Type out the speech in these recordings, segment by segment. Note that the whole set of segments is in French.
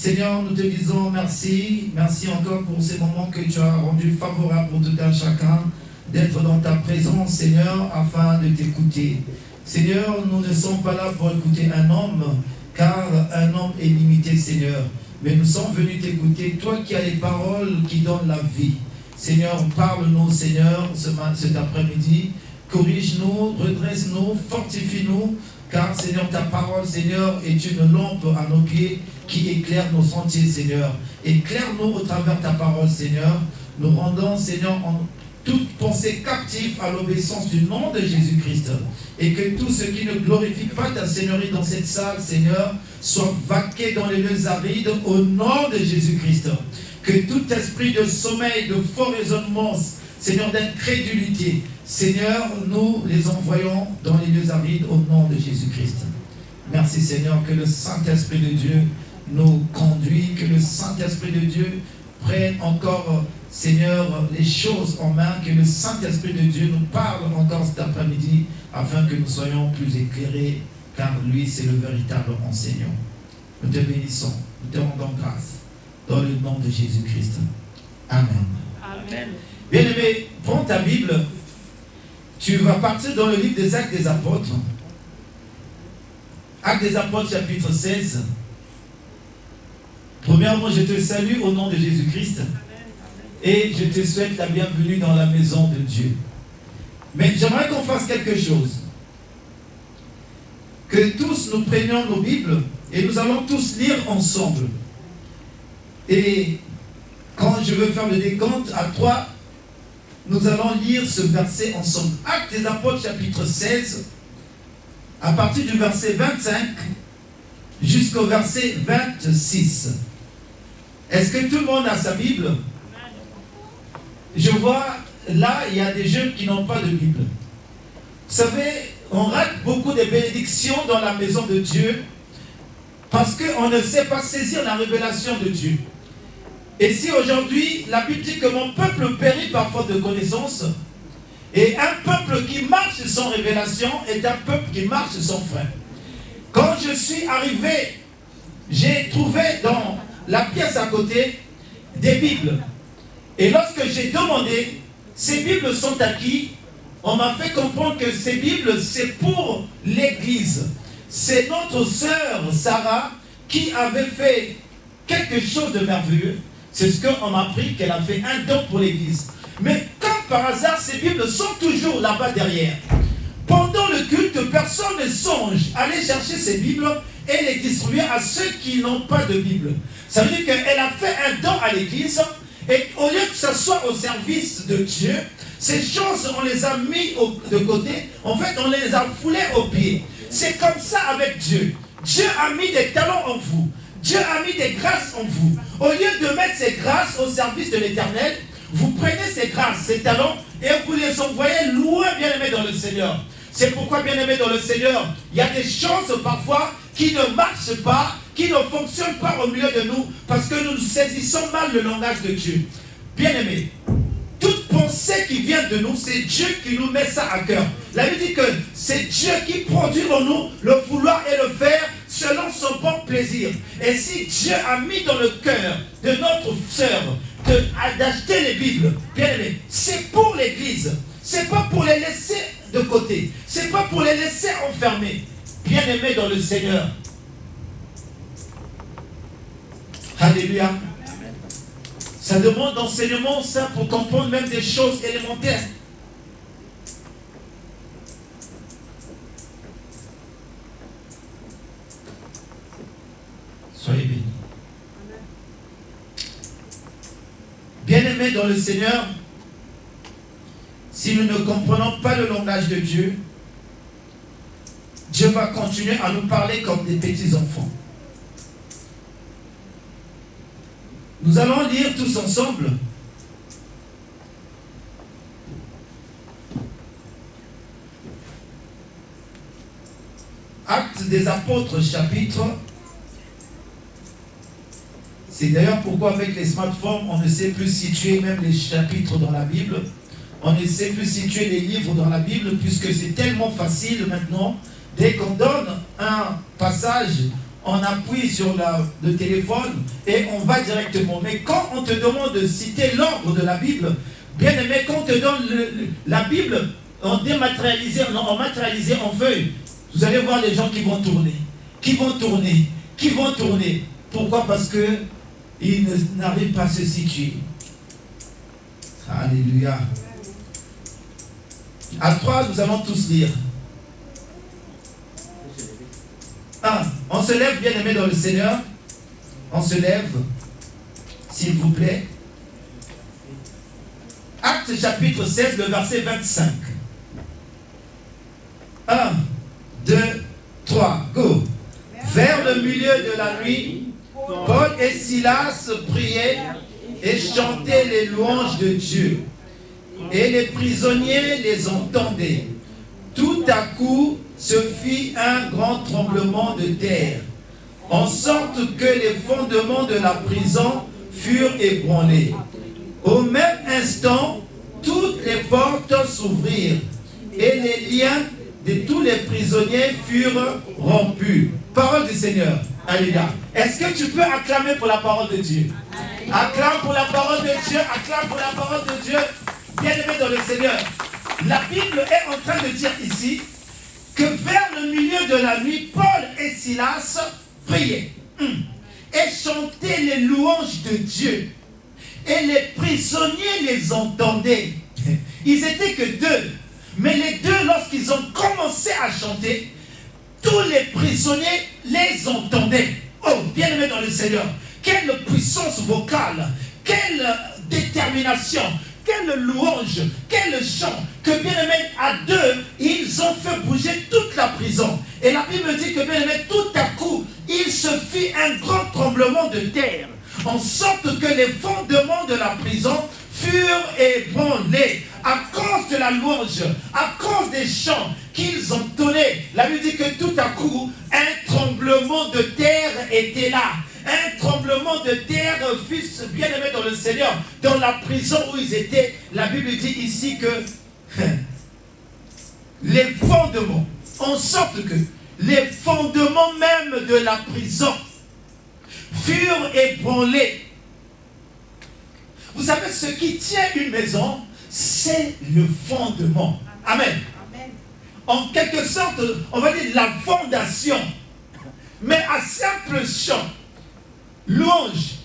Seigneur, nous te disons merci. Merci encore pour ces moments que tu as rendus favorables pour tout un chacun d'être dans ta présence, Seigneur, afin de t'écouter. Seigneur, nous ne sommes pas là pour écouter un homme, car un homme est limité, Seigneur. Mais nous sommes venus t'écouter, toi qui as les paroles qui donnent la vie. Seigneur, parle-nous, Seigneur, cet après-midi. Corrige-nous, redresse-nous, fortifie-nous, car, Seigneur, ta parole, Seigneur, est une lampe à nos pieds qui éclaire nos sentiers, Seigneur. Éclaire-nous au travers de ta parole, Seigneur. Nous rendons, Seigneur, en toute pensée captive à l'obéissance du nom de Jésus-Christ. Et que tout ce qui ne glorifie pas ta Seigneurie dans cette salle, Seigneur, soit vaqué dans les lieux arides au nom de Jésus-Christ. Que tout esprit de sommeil, de faux raisonnements, Seigneur, d'incrédulité, Seigneur, nous les envoyons dans les lieux arides au nom de Jésus-Christ. Merci, Seigneur, que le Saint-Esprit de Dieu nous conduit, que le Saint-Esprit de Dieu prenne encore, Seigneur, les choses en main, que le Saint-Esprit de Dieu nous parle encore cet après-midi, afin que nous soyons plus éclairés, car lui, c'est le véritable enseignant. Nous te bénissons, nous te rendons grâce, dans le nom de Jésus-Christ. Amen. Amen. Bien-aimé, prends ta Bible, tu vas partir dans le livre des Actes des Apôtres. Actes des Apôtres, chapitre 16. Premièrement, je te salue au nom de Jésus-Christ et je te souhaite la bienvenue dans la maison de Dieu. Mais j'aimerais qu'on fasse quelque chose. Que tous nous prenions nos Bibles et nous allons tous lire ensemble. Et quand je veux faire le décompte à 3, nous allons lire ce verset ensemble. Actes des Apôtres, chapitre 16, à partir du verset 25 jusqu'au verset 26. Est-ce que tout le monde a sa Bible? Je vois, là, il y a des jeunes qui n'ont pas de Bible. Vous savez, on rate beaucoup de bénédictions dans la maison de Dieu parce qu'on ne sait pas saisir la révélation de Dieu. Et si aujourd'hui, la Bible dit que mon peuple périt par faute de connaissance, et un peuple qui marche sans révélation est un peuple qui marche sans frein. Quand je suis arrivé, j'ai trouvé dans la pièce à côté des Bibles. Et lorsque j'ai demandé, ces Bibles sont à qui? On m'a fait comprendre que ces Bibles, c'est pour l'Église. C'est notre sœur Sarah qui avait fait quelque chose de merveilleux. C'est ce qu'on m'a appris, qu'elle a fait un don pour l'Église. Mais comme par hasard, ces Bibles sont toujours là-bas derrière. Pendant le culte, personne ne songe à aller chercher ces Bibles et les distribuer à ceux qui n'ont pas de Bible. Ça veut dire qu'elle a fait un don à l'Église et au lieu que ça soit au service de Dieu, ces choses, on les a mis de côté. En fait, on les a foulées aux pieds. C'est comme ça avec Dieu. Dieu a mis des talents en vous. Dieu a mis des grâces en vous. Au lieu de mettre ces grâces au service de l'Éternel, vous prenez ces grâces, ces talents, et vous les envoyez loin, bien-aimés dans le Seigneur. C'est pourquoi, bien-aimés dans le Seigneur, il y a des choses parfois qui ne marchent pas, qui ne fonctionnent pas au milieu de nous, parce que nous saisissons mal le langage de Dieu. Bien-aimés, toute pensée qui vient de nous, c'est Dieu qui nous met ça à cœur. La Bible dit que c'est Dieu qui produit en nous le vouloir et le faire selon son bon plaisir. Et si Dieu a mis dans le cœur de notre sœur d'acheter les Bibles, bien aimés, c'est pour l'Église. C'est pas pour les laisser de côté. C'est pas pour les laisser enfermés. Bien aimés dans le Seigneur. Alléluia. Ça demande d'enseignement, ça, pour comprendre même des choses élémentaires. Soyez bénis. Bien-aimés dans le Seigneur, si nous ne comprenons pas le langage de Dieu, Dieu va continuer à nous parler comme des petits enfants. Nous allons lire tous ensemble Actes des Apôtres, chapitre. C'est d'ailleurs pourquoi avec les smartphones, on ne sait plus situer même les chapitres dans la Bible. On ne sait plus situer les livres dans la Bible, puisque c'est tellement facile maintenant. Dès qu'on donne un passage, on appuie sur le téléphone et on va directement. Mais quand on te demande de citer l'ordre de la Bible, bien aimé, quand on te donne la Bible en dématérialisé, en matérialisé, en feuille, vous allez voir les gens qui vont tourner, qui vont tourner, qui vont tourner. Pourquoi? Parce qu'ils n'arrivent pas à se situer. Alléluia. À 3, nous allons tous lire. 1. On se lève, bien aimé dans le Seigneur. On se lève, s'il vous plaît. Actes chapitre 16, le verset 25. 1, 2, 3, go. Vers le milieu de la nuit, Paul et Silas priaient et chantaient les louanges de Dieu. Et les prisonniers les entendaient. Tout à coup, se fit un grand tremblement de terre, en sorte que les fondements de la prison furent ébranlés. Au même instant, toutes les portes s'ouvrirent et les liens de tous les prisonniers furent rompus. Parole du Seigneur. Alléluia. Est-ce que tu peux acclamer pour la parole de Dieu? Acclame pour la parole de Dieu. Acclame pour la parole de Dieu. Bien-aimé dans le Seigneur. La Bible est en train de dire ici que vers le milieu de la nuit, Paul et Silas priaient et chantaient les louanges de Dieu. Et les prisonniers les entendaient. Ils n'étaient que deux. Mais les deux, lorsqu'ils ont commencé à chanter, tous les prisonniers les entendaient. Oh, bien-aimé dans le Seigneur, quelle puissance vocale, quelle détermination, quelle louange, quel chant, que bien-aimé, à deux, ils ont fait bouger toute la prison. Et la Bible dit que bien-aimé, tout à coup, il se fit un grand tremblement de terre, en sorte que les fondements de la prison furent ébranlés à cause de la louange, à cause des chants qu'ils entonnaient. La Bible dit que tout à coup, un tremblement de terre était là. Un tremblement de terre, fils bien-aimé dans le Seigneur, dans la prison où ils étaient. La Bible dit ici que les fondements, en sorte que les fondements même de la prison furent ébranlés. Vous savez, ce qui tient une maison, c'est le fondement. Amen. Amen. En quelque sorte, on va dire la fondation. Mais à simple chant, louange,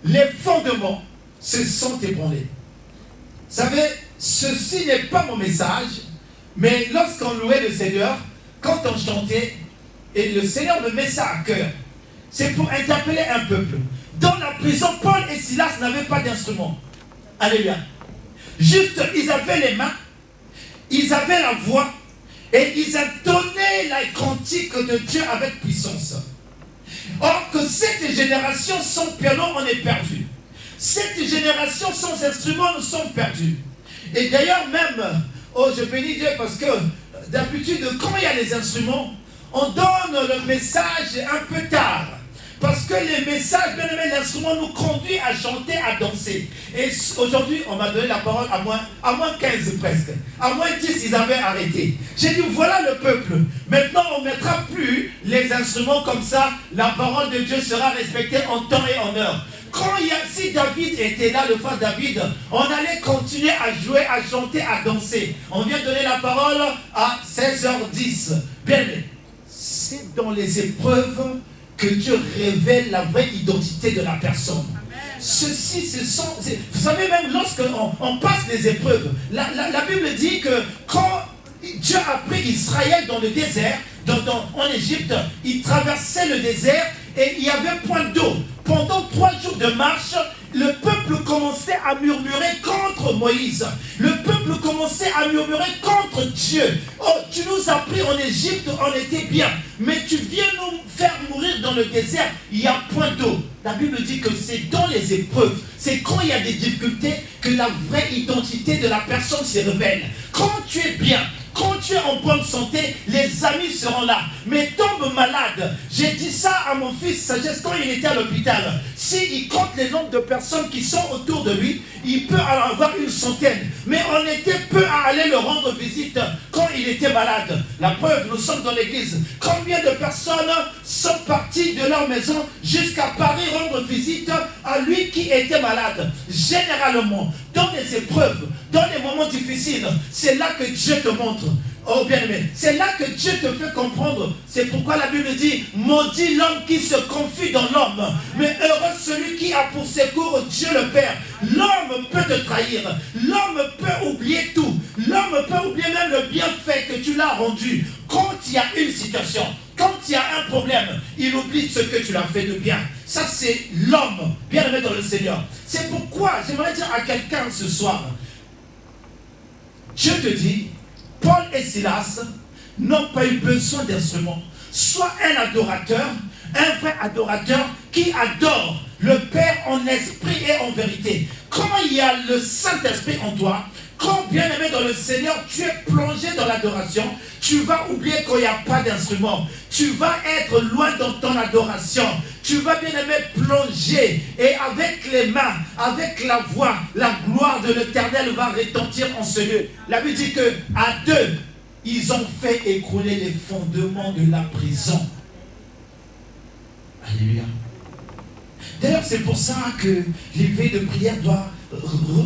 les fondements se sont ébranlés. Vous savez, ceci n'est pas mon message, mais lorsqu'on louait le Seigneur, quand on chantait, et le Seigneur me met ça à cœur, c'est pour interpeller un peuple. Dans la prison, Paul et Silas n'avaient pas d'instrument. Alléluia. Juste, ils avaient les mains, ils avaient la voix, et ils intonaient la cantique de Dieu avec puissance. Or que cette génération sans piano, on est perdu. Cette génération sans instrument, nous sommes perdus. Et d'ailleurs même, oh je bénis Dieu parce que d'habitude, quand il y a les instruments, on donne le message un peu tard. Parce que les messages, bien aimé, l'instrument nous conduit à chanter, à danser. Et aujourd'hui, on m'a donné la parole à moins 15 presque. À moins 10, ils avaient arrêté. J'ai dit, voilà le peuple. Maintenant, on ne mettra plus les instruments comme ça. La parole de Dieu sera respectée en temps et en heure. Si David était là, le frère David, on allait continuer à jouer, à chanter, à danser. On vient donner la parole à 16h10. Bien aimé, c'est dans les épreuves que Dieu révèle la vraie identité de la personne. Ceci, vous savez, même lorsqu'on passe les épreuves, la Bible dit que quand Dieu a pris Israël dans le désert, en Égypte, il traversait le désert et il y avait point d'eau. Pendant 3 jours de marche, le peuple commençait à murmurer contre Moïse. Le peuple commençait à murmurer contre Dieu. Oh, tu nous as pris en Égypte, on était bien. Mais tu viens nous faire mourir dans le désert, il n'y a point d'eau. La Bible dit que c'est dans les épreuves, c'est quand il y a des difficultés que la vraie identité de la personne se révèle. Quand tu es bien, Quand tu es en bonne santé, les amis seront là. Mais tombe malade. J'ai dit ça à mon fils Sagesse quand il était à l'hôpital. S'il compte les nombres de personnes qui sont autour de lui, il peut en avoir une centaine. Mais on était peu à aller le rendre visite quand il était malade. La preuve, nous sommes dans l'église. Combien de personnes sont parties de leur maison jusqu'à Paris rendre visite à lui qui était malade? Généralement, dans les épreuves, dans les moments difficiles, c'est là que Dieu te montre. Oh bien-aimé, c'est là que Dieu te fait comprendre. C'est pourquoi la Bible dit, maudit l'homme qui se confie dans l'homme, mais heureux celui qui a pour secours Dieu le Père. L'homme peut te trahir, l'homme peut oublier tout, l'homme peut oublier même le bienfait que tu l'as rendu. Quand il y a une situation, quand il y a un problème, il oublie ce que tu l'as fait de bien. Ça c'est l'homme, bien-aimé dans le Seigneur. C'est pourquoi j'aimerais dire à quelqu'un ce soir, Dieu te dit, Paul et Silas n'ont pas eu besoin d'instruments. Sois un adorateur, un vrai adorateur qui adore le Père en esprit et en vérité. Quand il y a le Saint-Esprit en toi, quand bien aimé dans le Seigneur, tu es plongé dans l'adoration, tu vas oublier qu'il n'y a pas d'instrument. Tu vas être loin dans ton adoration. Tu vas bien aimé plonger et avec les mains, avec la voix, la gloire de l'Éternel va retentir en ce lieu. La Bible dit que à deux, ils ont fait écrouler les fondements de la prison. Alléluia. D'ailleurs, c'est pour ça que l'éveil de prière doit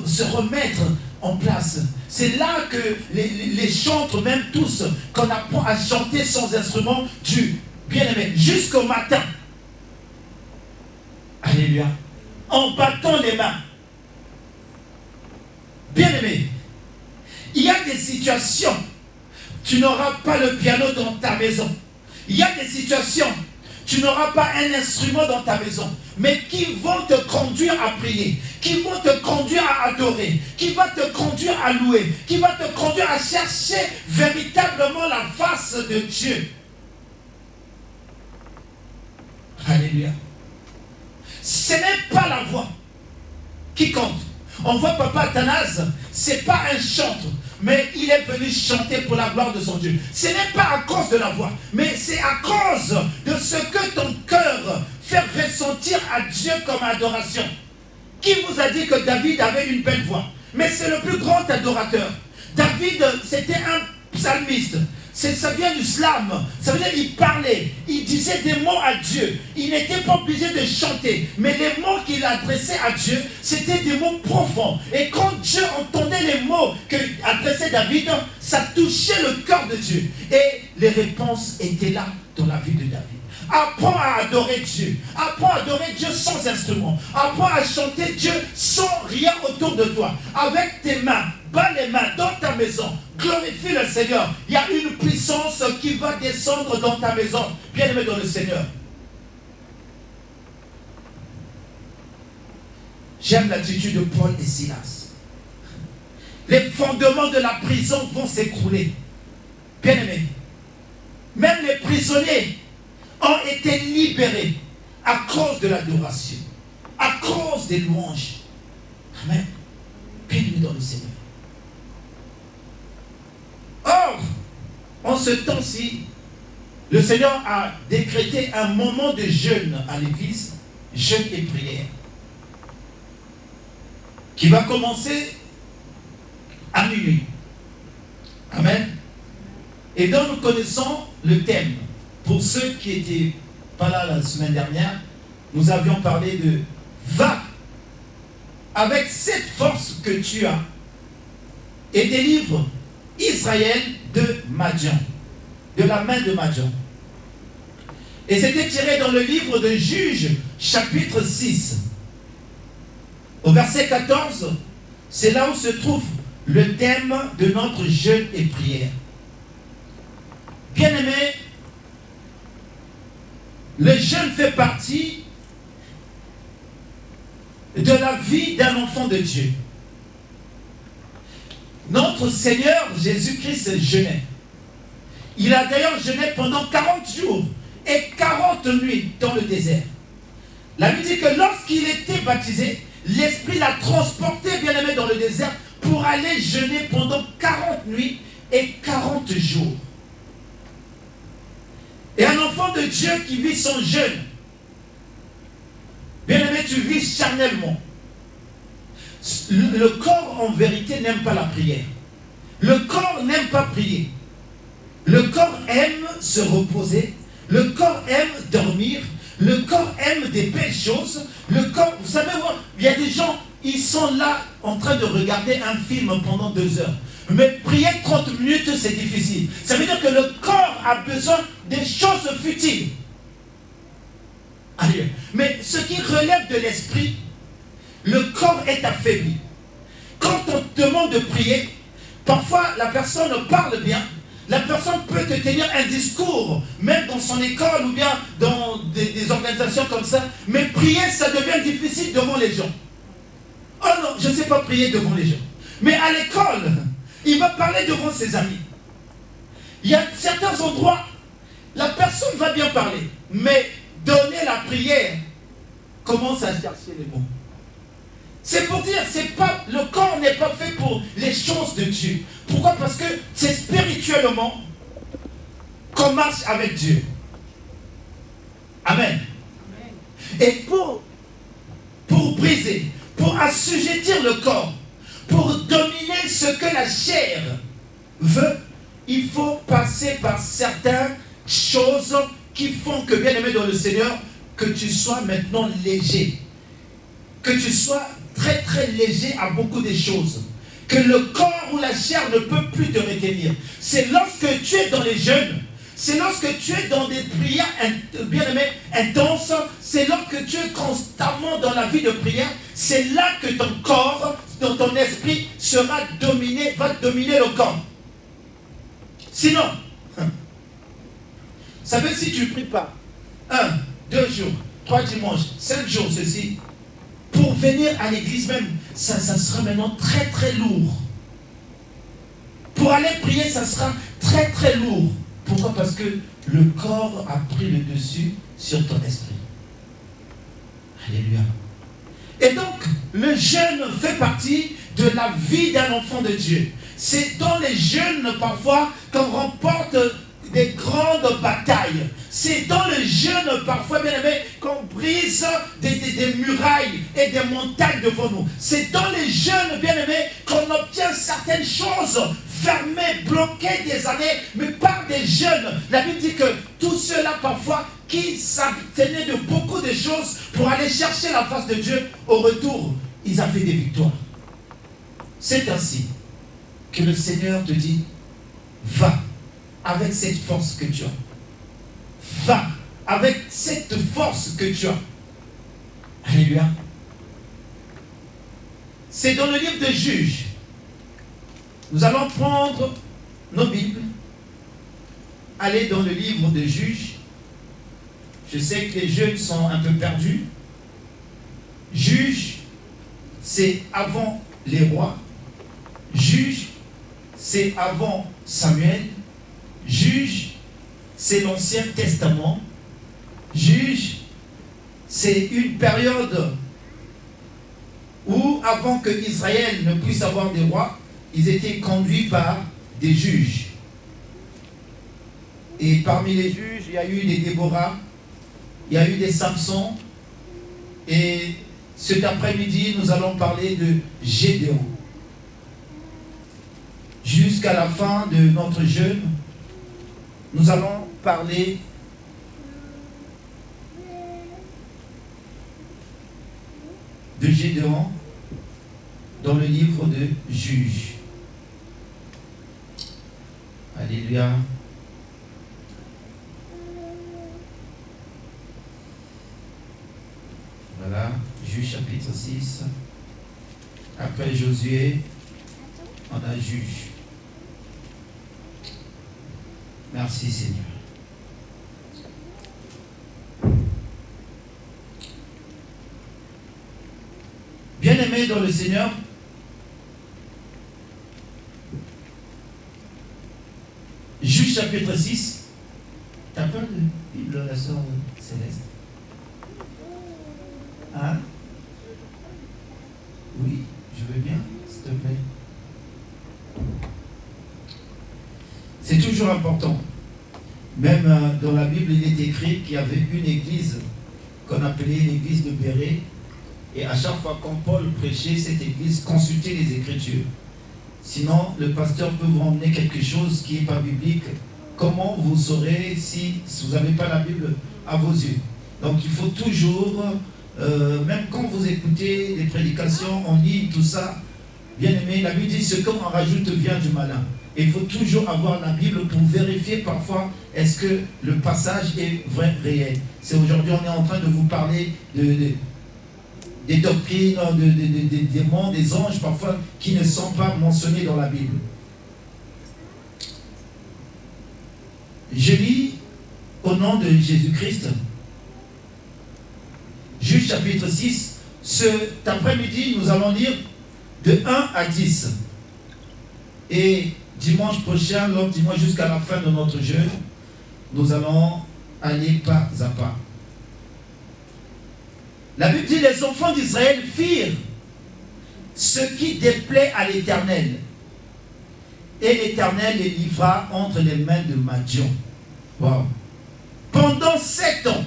se remettre en place. C'est là que les chantres, même tous, qu'on apprend à chanter sans instrument, du bien-aimé, jusqu'au matin. Alléluia. En battant les mains. Bien-aimé, il y a des situations, tu n'auras pas le piano dans ta maison. Il y a des situations, tu n'auras pas un instrument dans ta maison, mais qui vont te conduire à prier, qui vont te conduire à adorer, qui va te conduire à louer, qui va te conduire à chercher véritablement la face de Dieu. Alléluia. Ce n'est pas la voix qui compte. On voit Papa Athanase, ce n'est pas un chantre, mais il est venu chanter pour la gloire de son Dieu. Ce n'est pas à cause de la voix, mais c'est à cause de ce que ton cœur fait ressentir à Dieu comme adoration. Qui vous a dit que David avait une belle voix? Mais c'est le plus grand adorateur. David, c'était un psalmiste. Ça vient du slam. Ça veut dire qu'il parlait, il disait des mots à Dieu. Il n'était pas obligé de chanter. Mais les mots qu'il adressait à Dieu, c'était des mots profonds. Et quand Dieu entendait les mots qu'adressait David, ça touchait le cœur de Dieu. Et les réponses étaient là dans la vie de David. Apprends à adorer Dieu. Apprends à adorer Dieu sans instrument. Apprends à chanter Dieu sans rien autour de toi. Avec tes mains, bats les mains dans ta maison. Glorifie le Seigneur. Il y a une puissance qui va descendre dans ta maison. Bien-aimé dans le Seigneur. J'aime l'attitude de Paul et Silas. Les fondements de la prison vont s'écrouler. Bien-aimé. Même les prisonniers ont été libérés à cause de l'adoration, à cause des louanges. Amen. Bien-aimé dans le Seigneur. Or, en ce temps-ci, le Seigneur a décrété un moment de jeûne à l'église, jeûne et prière, qui va commencer à minuit. Amen. Et donc nous connaissons le thème. Pour ceux qui n'étaient pas là la semaine dernière, nous avions parlé de va avec cette force que tu as et délivre Israël de Madian, de la main de Madian. Et c'était tiré dans le livre de Juges, chapitre 6. Au verset 14, c'est là où se trouve le thème de notre jeûne et prière. Bien-aimés, le jeûne fait partie de la vie d'un enfant de Dieu. Notre Seigneur Jésus-Christ jeûnait. Il a d'ailleurs jeûné pendant 40 jours et 40 nuits dans le désert. La Bible dit que lorsqu'il était baptisé, l'Esprit l'a transporté, bien aimé, dans le désert pour aller jeûner pendant 40 nuits et 40 jours. Et un enfant de Dieu qui vit son jeûne, bien aimé, tu vis charnellement. Le corps en vérité n'aime pas la prière. Le corps n'aime pas prier. Le corps aime se reposer. Le corps aime dormir. Le corps aime des belles choses. Le corps, vous savez, il y a des gens, ils sont là en train de regarder un film pendant 2 heures. Mais prier 30 minutes, c'est difficile. Ça veut dire que le corps a besoin des choses futiles. Allez. Mais ce qui relève de l'esprit, le corps est affaibli. Quand on te demande de prier, parfois la personne parle bien. La personne peut te tenir un discours, même dans son école ou bien dans des organisations comme ça. Mais prier, ça devient difficile devant les gens. Oh non, je ne sais pas prier devant les gens. Mais à l'école, il va parler devant ses amis. Il y a certains endroits, la personne va bien parler. Mais donner la prière, commence à chercher les mots. C'est pour dire, le corps n'est pas fait pour les choses de Dieu. Pourquoi? Parce que c'est spirituellement qu'on marche avec Dieu. Amen. Et pour briser, pour assujettir le corps, pour dominer ce que la chair veut, il faut passer par certaines choses qui font que, bien aimé dans le Seigneur, que tu sois maintenant léger. Que tu sois très très léger à beaucoup de choses. Que le corps ou la chair ne peut plus te retenir. C'est lorsque tu es dans les jeûnes, c'est lorsque tu es dans des prières bien aimées, intenses, c'est lorsque tu es constamment dans la vie de prière, c'est là que ton corps, dans ton esprit sera dominé, va dominer le corps. Sinon, ça veut dire si tu ne pries pas 1, 2 jours, 3 dimanches, 5 jours, ceci, pour venir à l'église même, ça sera maintenant très très lourd. Pour aller prier, ça sera très très lourd. Pourquoi? Parce que le corps a pris le dessus sur ton esprit. Alléluia. Et donc, le jeûne fait partie de la vie d'un enfant de Dieu. C'est dans les jeûnes parfois qu'on remporte des grandes batailles. C'est dans le jeûne parfois, bien aimé, qu'on brise des murailles et des montagnes devant nous. C'est dans les jeûnes, bien aimé, qu'on obtient certaines choses fermées, bloquées des années, mais par des jeûnes. La Bible dit que tous ceux-là parfois qui s'abstenaient de beaucoup de choses pour aller chercher la face de Dieu, au retour, ils avaient des victoires. C'est ainsi que le Seigneur te dit, va avec cette force que tu as. Va avec cette force que tu as. Alléluia. C'est dans le livre de Juges. Nous allons prendre nos Bibles, aller dans le livre de Juges. Je sais que les jeunes sont un peu perdus. Juges, c'est avant les rois. Juges, c'est avant Samuel. Juge, c'est l'Ancien Testament. Juge, c'est une période où, avant que Israël ne puisse avoir des rois, ils étaient conduits par des juges. Et parmi les juges, il y a eu des Déborah, il y a eu des Samson. Et cet après-midi, nous allons parler de Gédéon. Jusqu'à la fin de notre jeûne, nous allons parler de Gédéon dans le livre de Juges. Alléluia. Voilà, Juges chapitre 6. Après Josué, on a Juges. Merci Seigneur. Bien-aimés dans le Seigneur, Juges chapitre 6. T'as peur de la sœur Céleste? Hein? Oui, je veux bien, s'il te plaît. toujours important. Même dans la Bible, il est écrit qu'il y avait une église qu'on appelait l'église de Bérée. Et à chaque fois quand Paul prêchait, cette église consultait les Écritures. Sinon, le pasteur peut vous emmener quelque chose qui n'est pas biblique. Comment vous saurez si vous n'avez pas la Bible à vos yeux? Donc il faut toujours, même quand vous écoutez les prédications, on lit tout ça, bien aimé, la Bible dit ce qu'on en rajoute vient du malin. Et il faut toujours avoir la Bible pour vérifier parfois est-ce que le passage est vrai, réel. C'est aujourd'hui on est en train de vous parler des doctrines, des démons, des anges parfois qui ne sont pas mentionnés dans la Bible. Je lis au nom de Jésus-Christ, Juge chapitre 6. Cet après-midi, nous allons lire de 1 à 10. Et dimanche prochain, l'autre dimanche jusqu'à la fin de notre jeûne, nous allons aller pas à pas. La Bible dit, les enfants d'Israël firent ce qui déplaît à l'Éternel. Et l'Éternel les livra entre les mains de Madian. Wow. Pendant 7 ans,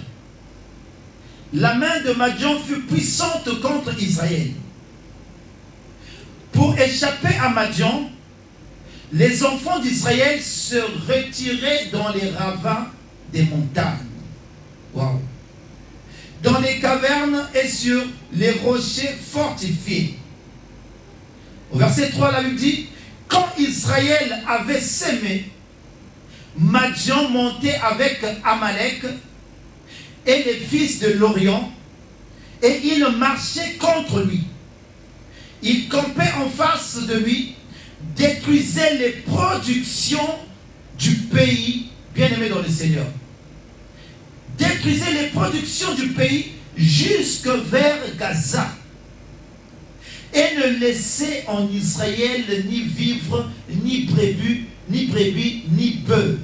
la main de Madian fut puissante contre Israël. Pour échapper à Madian, les enfants d'Israël se retiraient dans les ravins des montagnes. Wow. Dans les cavernes et sur les rochers fortifiés. Au verset 3, la Bible dit, quand Israël avait sémé, Madian montait avec Amalek et les fils de l'Orient, et il marchait contre lui. Il campait en face de lui, détruisait les productions du pays, bien-aimé dans le Seigneur. Détruisait les productions du pays jusque vers Gaza. Et ne laissait en Israël ni vivre, ni brebis, ni bœufs,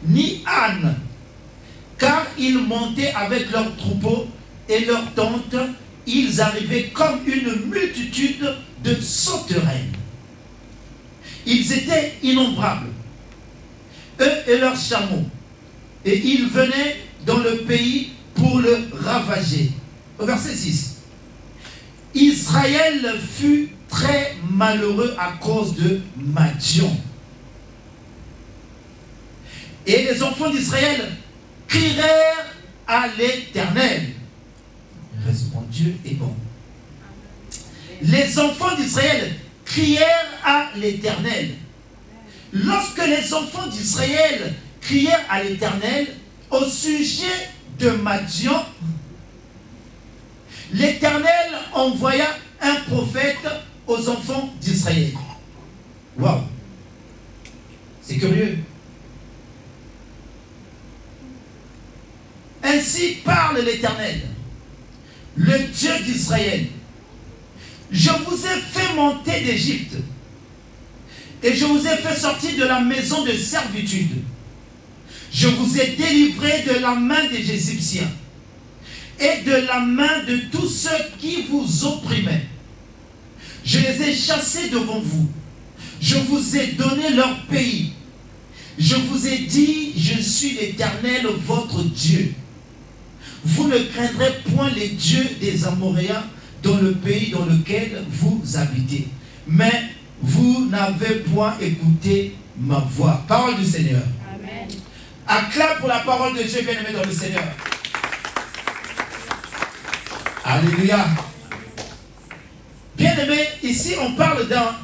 ni ânes. Car ils montaient avec leurs troupeaux et leurs tentes, ils arrivaient comme une multitude de sauterelles. Ils étaient innombrables, eux et leurs chameaux. Et ils venaient dans le pays pour le ravager. Au verset 6. Israël fut très malheureux à cause de Madian. Et les enfants d'Israël crièrent à l'Éternel. Mon Dieu est bon. Les enfants d'Israël crièrent à l'Éternel. Lorsque les enfants d'Israël crièrent à l'Éternel au sujet de Madian, l'Éternel envoya un prophète aux enfants d'Israël. Waouh! C'est curieux. Ainsi parle l'Éternel, le Dieu d'Israël. Je vous ai fait monter d'Égypte et je vous ai fait sortir de la maison de servitude. Je vous ai délivré de la main des Égyptiens et de la main de tous ceux qui vous opprimaient. Je les ai chassés devant vous. Je vous ai donné leur pays. Je vous ai dit, je suis l'Éternel, votre Dieu. Vous ne craindrez point les dieux des Amoréens dans le pays dans lequel vous habitez. Mais vous n'avez point écouté ma voix. Parole du Seigneur. Amen. Acclame pour la parole de Dieu, bien-aimé dans le Seigneur. Alléluia. Bien-aimé, ici on parle d'un...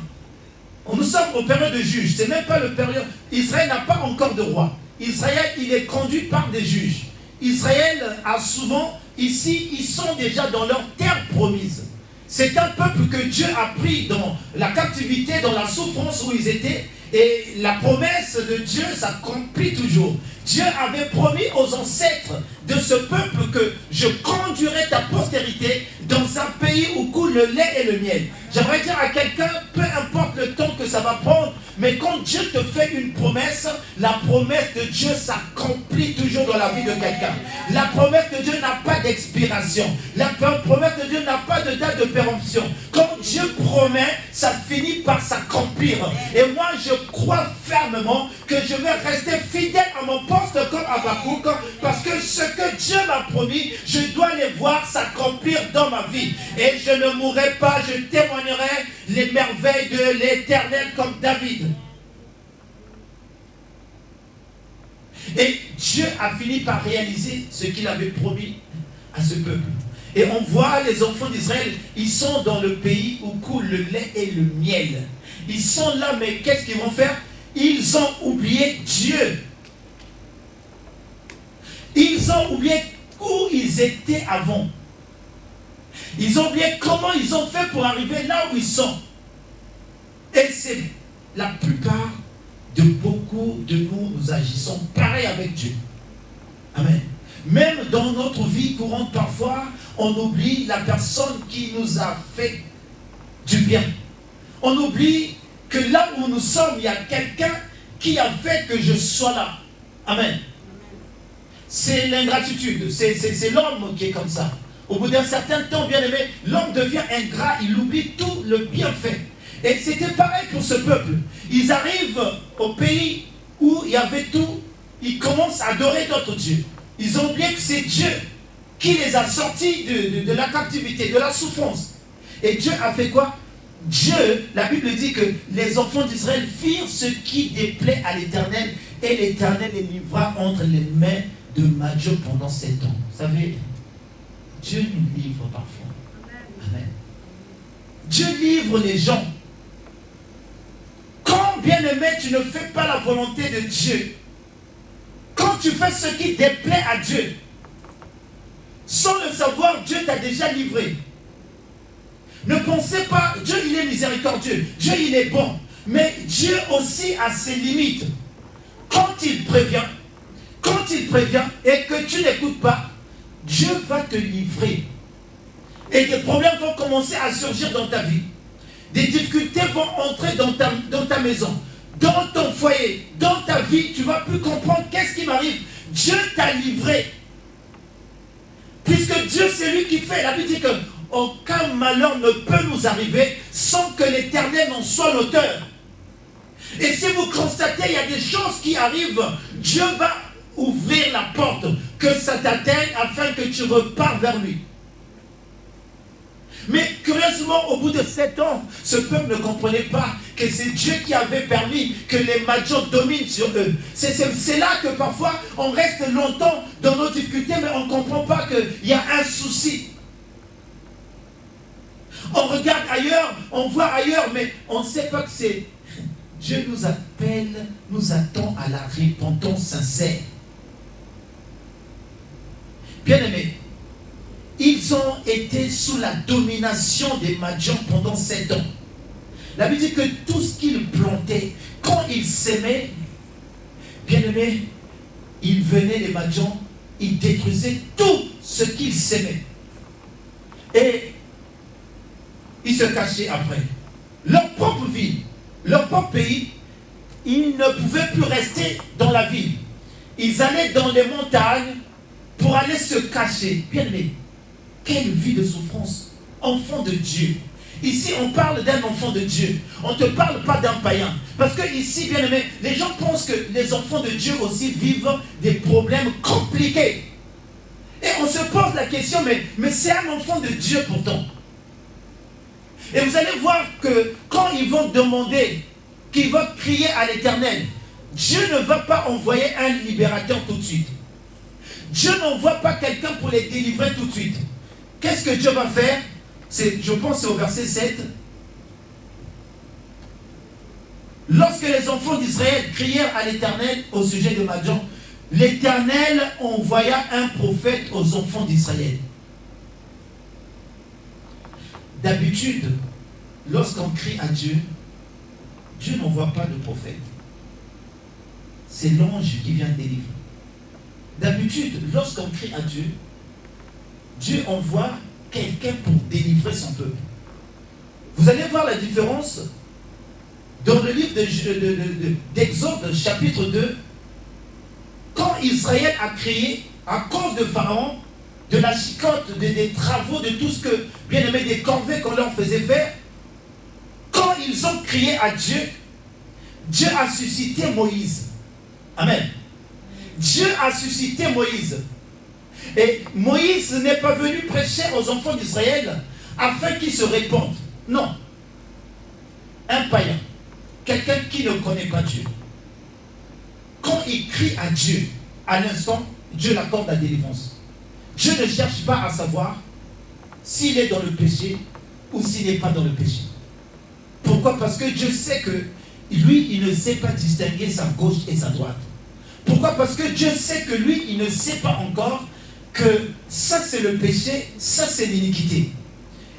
Nous sommes au période de juges. C'est même pas le période... Israël n'a pas encore de roi. Israël, il est conduit par des juges. Israël a souvent, ici, ils sont déjà dans leur terre promise. C'est un peuple que Dieu a pris dans la captivité, dans la souffrance où ils étaient. Et la promesse de Dieu s'accomplit toujours. Dieu avait promis aux ancêtres de ce peuple que je conduirai ta postérité dans un pays où coule le lait et le miel. J'aimerais dire à quelqu'un, peu importe le temps que ça va prendre, mais quand Dieu te fait une promesse, la promesse de Dieu s'accomplit toujours dans la vie de quelqu'un. La promesse de Dieu n'a pas d'expiration. La promesse de Dieu n'a pas de date de péremption. Quand Dieu promet, ça finit par s'accomplir. Et moi, je crois fermement fermement que je vais rester fidèle à mon poste comme Habakkuk, parce que ce que Dieu m'a promis, je dois les voir s'accomplir dans ma vie. Et je ne mourrai pas, je témoignerai les merveilles de l'Éternel comme David. Et Dieu a fini par réaliser ce qu'il avait promis à ce peuple. Et on voit les enfants d'Israël, ils sont dans le pays où coule le lait et le miel. Ils sont là, mais qu'est-ce qu'ils vont faire? Ils ont oublié Dieu. Ils ont oublié où ils étaient avant. Ils ont oublié comment ils ont fait pour arriver là où ils sont. Et c'est la plupart de beaucoup de nous, nous agissons pareil avec Dieu. Amen. Même dans notre vie courante, parfois, on oublie la personne qui nous a fait du bien. On oublie que là où nous sommes, il y a quelqu'un qui a fait que je sois là. Amen. C'est l'ingratitude. C'est l'homme qui est comme ça. Au bout d'un certain temps, bien aimé, l'homme devient ingrat. Il oublie tout le bienfait. Et c'était pareil pour ce peuple. Ils arrivent au pays où il y avait tout. Ils commencent à adorer d'autres dieux. Ils ont oublié que c'est Dieu qui les a sortis de la captivité, de la souffrance. Et Dieu a fait quoi? Dieu, la Bible dit que les enfants d'Israël firent ce qui déplaît à l'Éternel, et l'Éternel les livra entre les mains de Madian pendant 7 ans. Vous savez, Dieu nous livre parfois. Amen. Dieu livre les gens. Quand, bien aimé, tu ne fais pas la volonté de Dieu, quand tu fais ce qui déplaît à Dieu, sans le savoir, Dieu t'a déjà livré. Ne pensez pas, Dieu il est miséricordieux, Dieu il est bon, mais Dieu aussi a ses limites. Quand il prévient et que tu n'écoutes pas, Dieu va te livrer. Et des problèmes vont commencer à surgir dans ta vie. Des difficultés vont entrer dans ta maison, dans ton foyer, dans ta vie. Tu ne vas plus comprendre qu'est-ce qui m'arrive. Dieu t'a livré. Puisque Dieu, c'est lui qui fait. La Bible dit qu'aucun malheur ne peut nous arriver sans que l'Éternel en soit l'auteur. Et si vous constatez, il y a des choses qui arrivent, Dieu va ouvrir la porte, que ça t'atteigne afin que tu repars vers lui. Mais curieusement, au bout de 7 ans, ce peuple ne comprenait pas que c'est Dieu qui avait permis que les Madians dominent sur eux. C'est là que parfois on reste longtemps dans nos difficultés, mais on ne comprend pas qu'il y a un souci. On regarde ailleurs, on voit ailleurs, mais on ne sait pas que c'est... Dieu nous appelle, nous attend à la repentance sincère. Bien-aimés, ils ont été sous la domination des Madians pendant 7 ans. La Bible dit que tout ce qu'ils plantaient, quand ils s'aimaient, bien-aimés, ils venaient, les Madians, ils détruisaient tout ce qu'ils s'aimaient. Et ils se cachaient après. Leur propre ville, leur propre pays, ils ne pouvaient plus rester dans la ville. Ils allaient dans les montagnes pour aller se cacher. Bien-aimés, quelle vie de souffrance. Enfant de Dieu. Ici, on parle d'un enfant de Dieu. On ne te parle pas d'un païen. Parce que ici, bien aimé, les gens pensent que les enfants de Dieu aussi vivent des problèmes compliqués. Et on se pose la question, mais c'est un enfant de Dieu pourtant. Et vous allez voir que quand ils vont demander, qu'ils vont crier à l'Éternel, Dieu ne va pas envoyer un libérateur tout de suite. Dieu n'envoie pas quelqu'un pour les délivrer tout de suite. Qu'est-ce que Dieu va faire? Je pense c'est au verset 7. Lorsque les enfants d'Israël crièrent à l'Éternel au sujet de Madian, l'Éternel envoya un prophète aux enfants d'Israël. D'habitude, lorsqu'on crie à Dieu, Dieu n'envoie pas de prophète. C'est l'ange qui vient délivrer. D'habitude, lorsqu'on crie à Dieu, Dieu envoie quelqu'un pour délivrer son peuple. Vous allez voir la différence dans le livre d'Exode, chapitre 2, quand Israël a crié à cause de Pharaon, de la chicotte, des travaux, de tout ce que, bien aimé, des corvées qu'on leur faisait faire, quand ils ont crié à Dieu, Dieu a suscité Moïse. Amen. Dieu a suscité Moïse. Et Moïse n'est pas venu prêcher aux enfants d'Israël afin qu'ils se répandent. Non. Un païen, quelqu'un qui ne connaît pas Dieu, quand il crie à Dieu, à l'instant, Dieu l'accorde la délivrance. Dieu ne cherche pas à savoir s'il est dans le péché ou s'il n'est pas dans le péché. Pourquoi? Parce que Dieu sait que lui, il ne sait pas distinguer sa gauche et sa droite. Pourquoi? Parce que Dieu sait que lui, il ne sait pas encore que ça c'est le péché, ça c'est l'iniquité.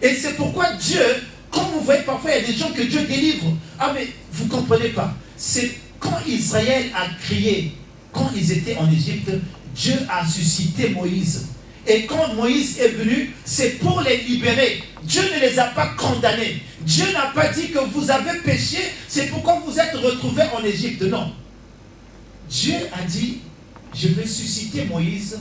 Et c'est pourquoi Dieu, quand vous voyez parfois il y a des gens que Dieu délivre, ah mais vous ne comprenez pas, c'est quand Israël a crié, quand ils étaient en Égypte, Dieu a suscité Moïse. Et quand Moïse est venu, c'est pour les libérer. Dieu ne les a pas condamnés. Dieu n'a pas dit que vous avez péché, c'est pourquoi vous êtes retrouvés en Égypte. Non. Dieu a dit, je vais susciter Moïse.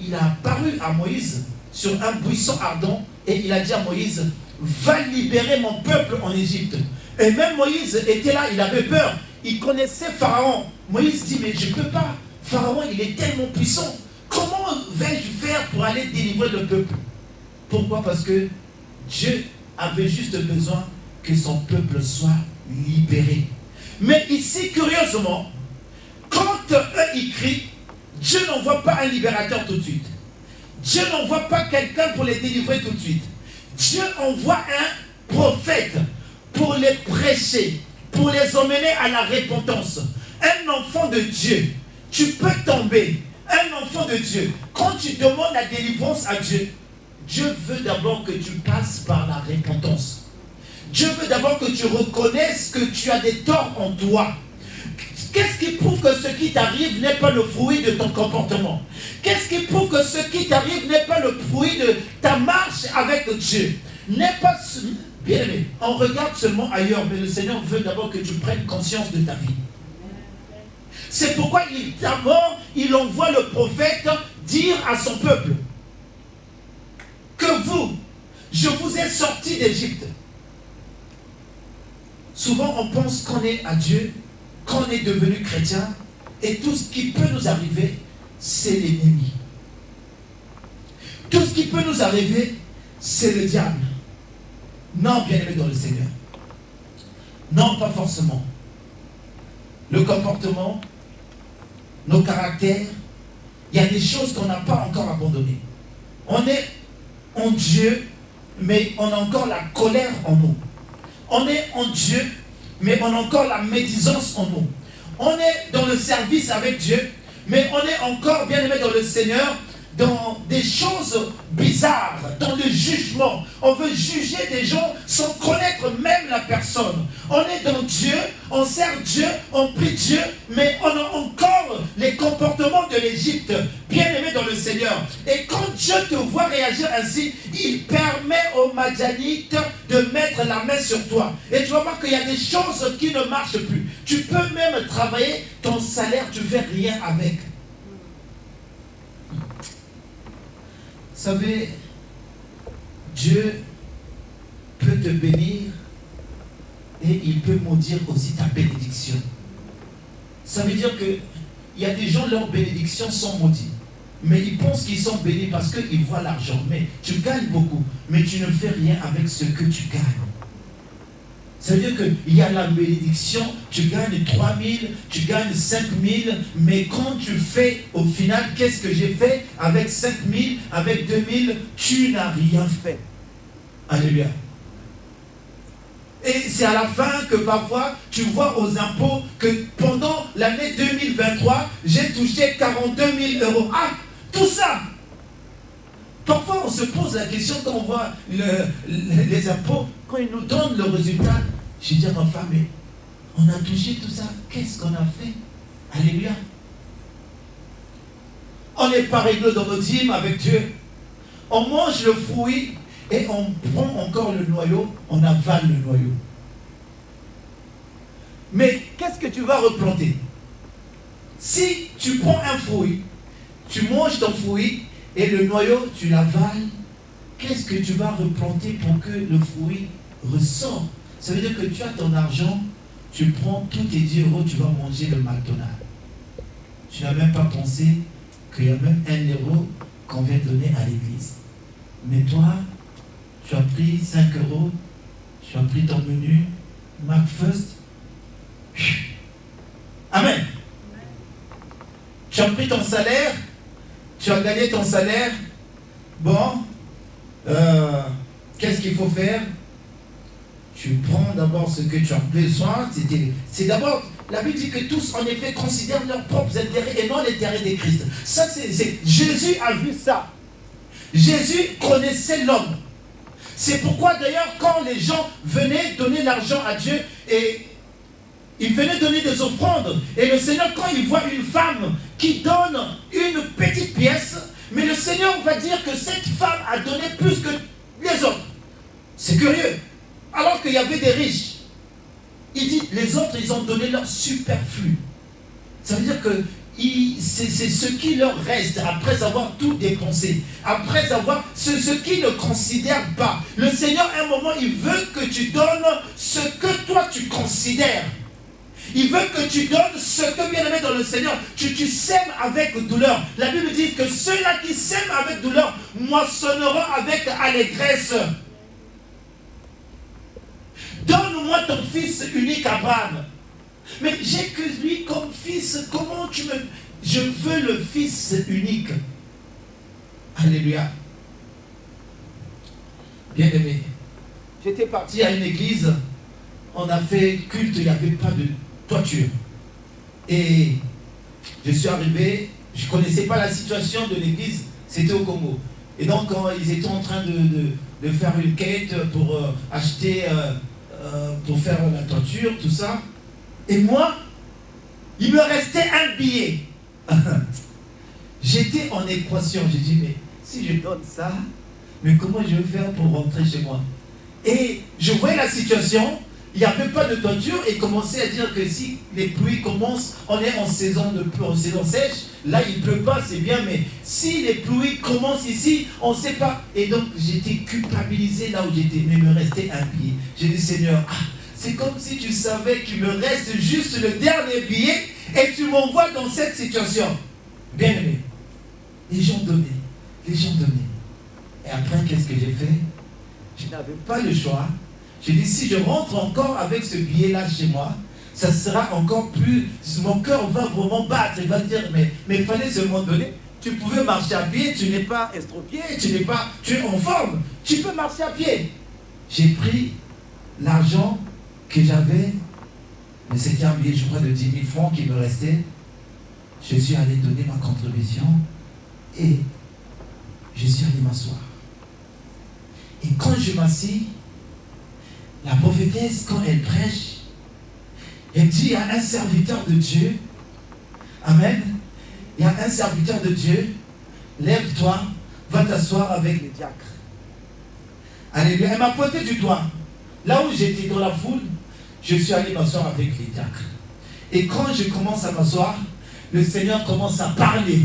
Il a apparu à Moïse sur un buisson ardent et il a dit à Moïse, va libérer mon peuple en Égypte. Et même Moïse était là, il avait peur. Il connaissait Pharaon. Moïse dit, mais je ne peux pas. Pharaon, il est tellement puissant. Comment vais-je faire pour aller délivrer le peuple? Pourquoi? Parce que Dieu avait juste besoin que son peuple soit libéré. Mais ici, curieusement, quand eux ils crient, Dieu n'envoie pas un libérateur tout de suite. Dieu n'envoie pas quelqu'un pour les délivrer tout de suite. Dieu envoie un prophète pour les prêcher, pour les emmener à la repentance. Un enfant de Dieu, tu peux tomber. Un enfant de Dieu, quand tu demandes la délivrance à Dieu, Dieu veut d'abord que tu passes par la repentance. Dieu veut d'abord que tu reconnaisses que tu as des torts en toi. Qu'est-ce qui prouve que ce qui t'arrive n'est pas le fruit de ton comportement? Qu'est-ce qui prouve que ce qui t'arrive n'est pas le fruit de ta marche avec Dieu? N'est pas... Bien aimé, on regarde seulement ailleurs, mais le Seigneur veut d'abord que tu prennes conscience de ta vie. C'est pourquoi d'abord, il envoie le prophète dire à son peuple que vous, je vous ai sorti d'Égypte. Souvent, on pense qu'on est à Dieu, qu'on est devenu chrétien, et tout ce qui peut nous arriver, c'est l'ennemi. Tout ce qui peut nous arriver, c'est le diable. Non, bien-aimé dans le Seigneur. Non, pas forcément. Le comportement, nos caractères, il y a des choses qu'on n'a pas encore abandonnées. On est en Dieu, mais on a encore la colère en nous. On est en Dieu, mais on a encore la médisance en nous. On est dans le service avec Dieu, mais on est encore bien aimé dans le Seigneur, dans des choses bizarres, dans le jugement. On veut juger des gens sans connaître même la personne. On est dans Dieu, on sert Dieu, on prie Dieu, mais on a encore les comportements de l'Égypte, bien aimé dans le Seigneur. Et quand Dieu te voit réagir ainsi, il permet aux Madianites de mettre la main sur toi. Et tu vas voir qu'il y a des choses qui ne marchent plus. Tu peux même travailler, ton salaire, tu ne fais rien avec. Vous savez, Dieu peut te bénir et il peut maudire aussi ta bénédiction. Ça veut dire qu'il y a des gens, leurs bénédictions sont maudites. Mais ils pensent qu'ils sont bénis parce qu'ils voient l'argent. Mais tu gagnes beaucoup, mais tu ne fais rien avec ce que tu gagnes. Ça veut dire qu'il y a la bénédiction, tu gagnes 3 000, tu gagnes 5 000, mais quand tu fais, au final, qu'est-ce que j'ai fait avec 5 000, avec 2 000, tu n'as rien fait. Alléluia. Et c'est à la fin que parfois, tu vois aux impôts que pendant l'année 2023, j'ai touché 42 000 euros. Ah, tout ça! Parfois, on se pose la question quand on voit les impôts, quand ils nous donnent le résultat. Je dis à ma femme, mais on a touché tout ça, qu'est-ce qu'on a fait? Alléluia. On n'est pas réglé dans nos dîmes avec Dieu. On mange le fruit et on prend encore le noyau, on avale le noyau. Mais qu'est-ce que tu vas replanter? Si tu prends un fruit, tu manges ton fruit, et le noyau, tu l'avales, qu'est-ce que tu vas replanter pour que le fruit ressorte? Ça veut dire que tu as ton argent tu prends tous tes 10 euros, tu vas manger le McDonald's. Tu n'as même pas pensé qu'il y a même 1 euro qu'on vient donner à l'église. Mais toi, tu as pris 5 euros, tu as pris ton menu, McFirst. Amen. Tu as pris ton salaire, tu as gagné ton salaire. Bon, qu'est-ce qu'il faut faire? Tu prends d'abord ce que tu as besoin. C'est d'abord, la Bible dit que tous en effet considèrent leurs propres intérêts et non l'intérêt de Christ. Ça, Jésus a vu ça. Jésus connaissait l'homme. C'est pourquoi d'ailleurs quand les gens venaient donner l'argent à Dieu et ils venaient donner des offrandes, et le Seigneur, quand il voit une femme qui donne une petite pièce, mais le Seigneur va dire que cette femme a donné plus que les autres. C'est curieux. Alors qu'il y avait des riches. Il dit, les autres, ils ont donné leur superflu. Ça veut dire que c'est ce qui leur reste après avoir tout dépensé. Après avoir ce qu'ils ne considèrent pas. Le Seigneur, à un moment, il veut que tu donnes ce que toi tu considères. Il veut que tu donnes ce que, bien aimé dans le Seigneur, tu sèmes avec douleur. La Bible dit que ceux-là qui sèment avec douleur moissonneront avec allégresse. Donne-moi ton fils unique, Abraham. Mais j'ai que lui comme fils. Comment tu me... Je veux le fils unique. Alléluia. Bien aimé. J'étais parti à une église. On a fait culte. Il n'y avait pas de toiture. Et je suis arrivé. Je ne connaissais pas la situation de l'église. C'était au Congo. Et donc, quand ils étaient en train de faire une quête pour acheter... pour faire la toiture, tout ça. Et moi, il me restait un billet. J'étais en équation. J'ai dit, mais si je donne ça, mais comment je vais faire pour rentrer chez moi? Et je voyais la situation, il n'y avait pas de toiture, et commençait à dire que si les pluies commencent, on est en saison sèche, là il ne pleut pas, c'est bien, mais si les pluies commencent ici, on ne sait pas. Et donc j'étais culpabilisé là où j'étais, mais il me restait un billet. J'ai dit, Seigneur, c'est comme si tu savais qu'il me reste juste le dernier billet et tu m'envoies dans cette situation. Bien aimé, les gens donnaient. Et après, qu'est-ce que j'ai fait? Je n'avais pas le choix. J'ai dit, si je rentre encore avec ce billet-là chez moi, ça sera encore plus... Mon cœur va vraiment battre. Il va dire, mais il fallait seulement donner. Tu pouvais marcher à pied, tu n'es pas estropié, tu es en forme. Tu peux marcher à pied. J'ai pris l'argent que j'avais, mais c'était un billet, je crois, de 10 000 francs qui me restait. Je suis allé donner ma contribution et je suis allé m'asseoir. Et quand je m'assis, la prophétesse, quand elle prêche, elle dit à un serviteur de Dieu, Amen, il y a un serviteur de Dieu, lève-toi, va t'asseoir avec les diacres. Alléluia. Elle m'a pointé du doigt. Là où j'étais dans la foule, je suis allé m'asseoir avec les diacres. Et quand je commence à m'asseoir, le Seigneur commence à parler.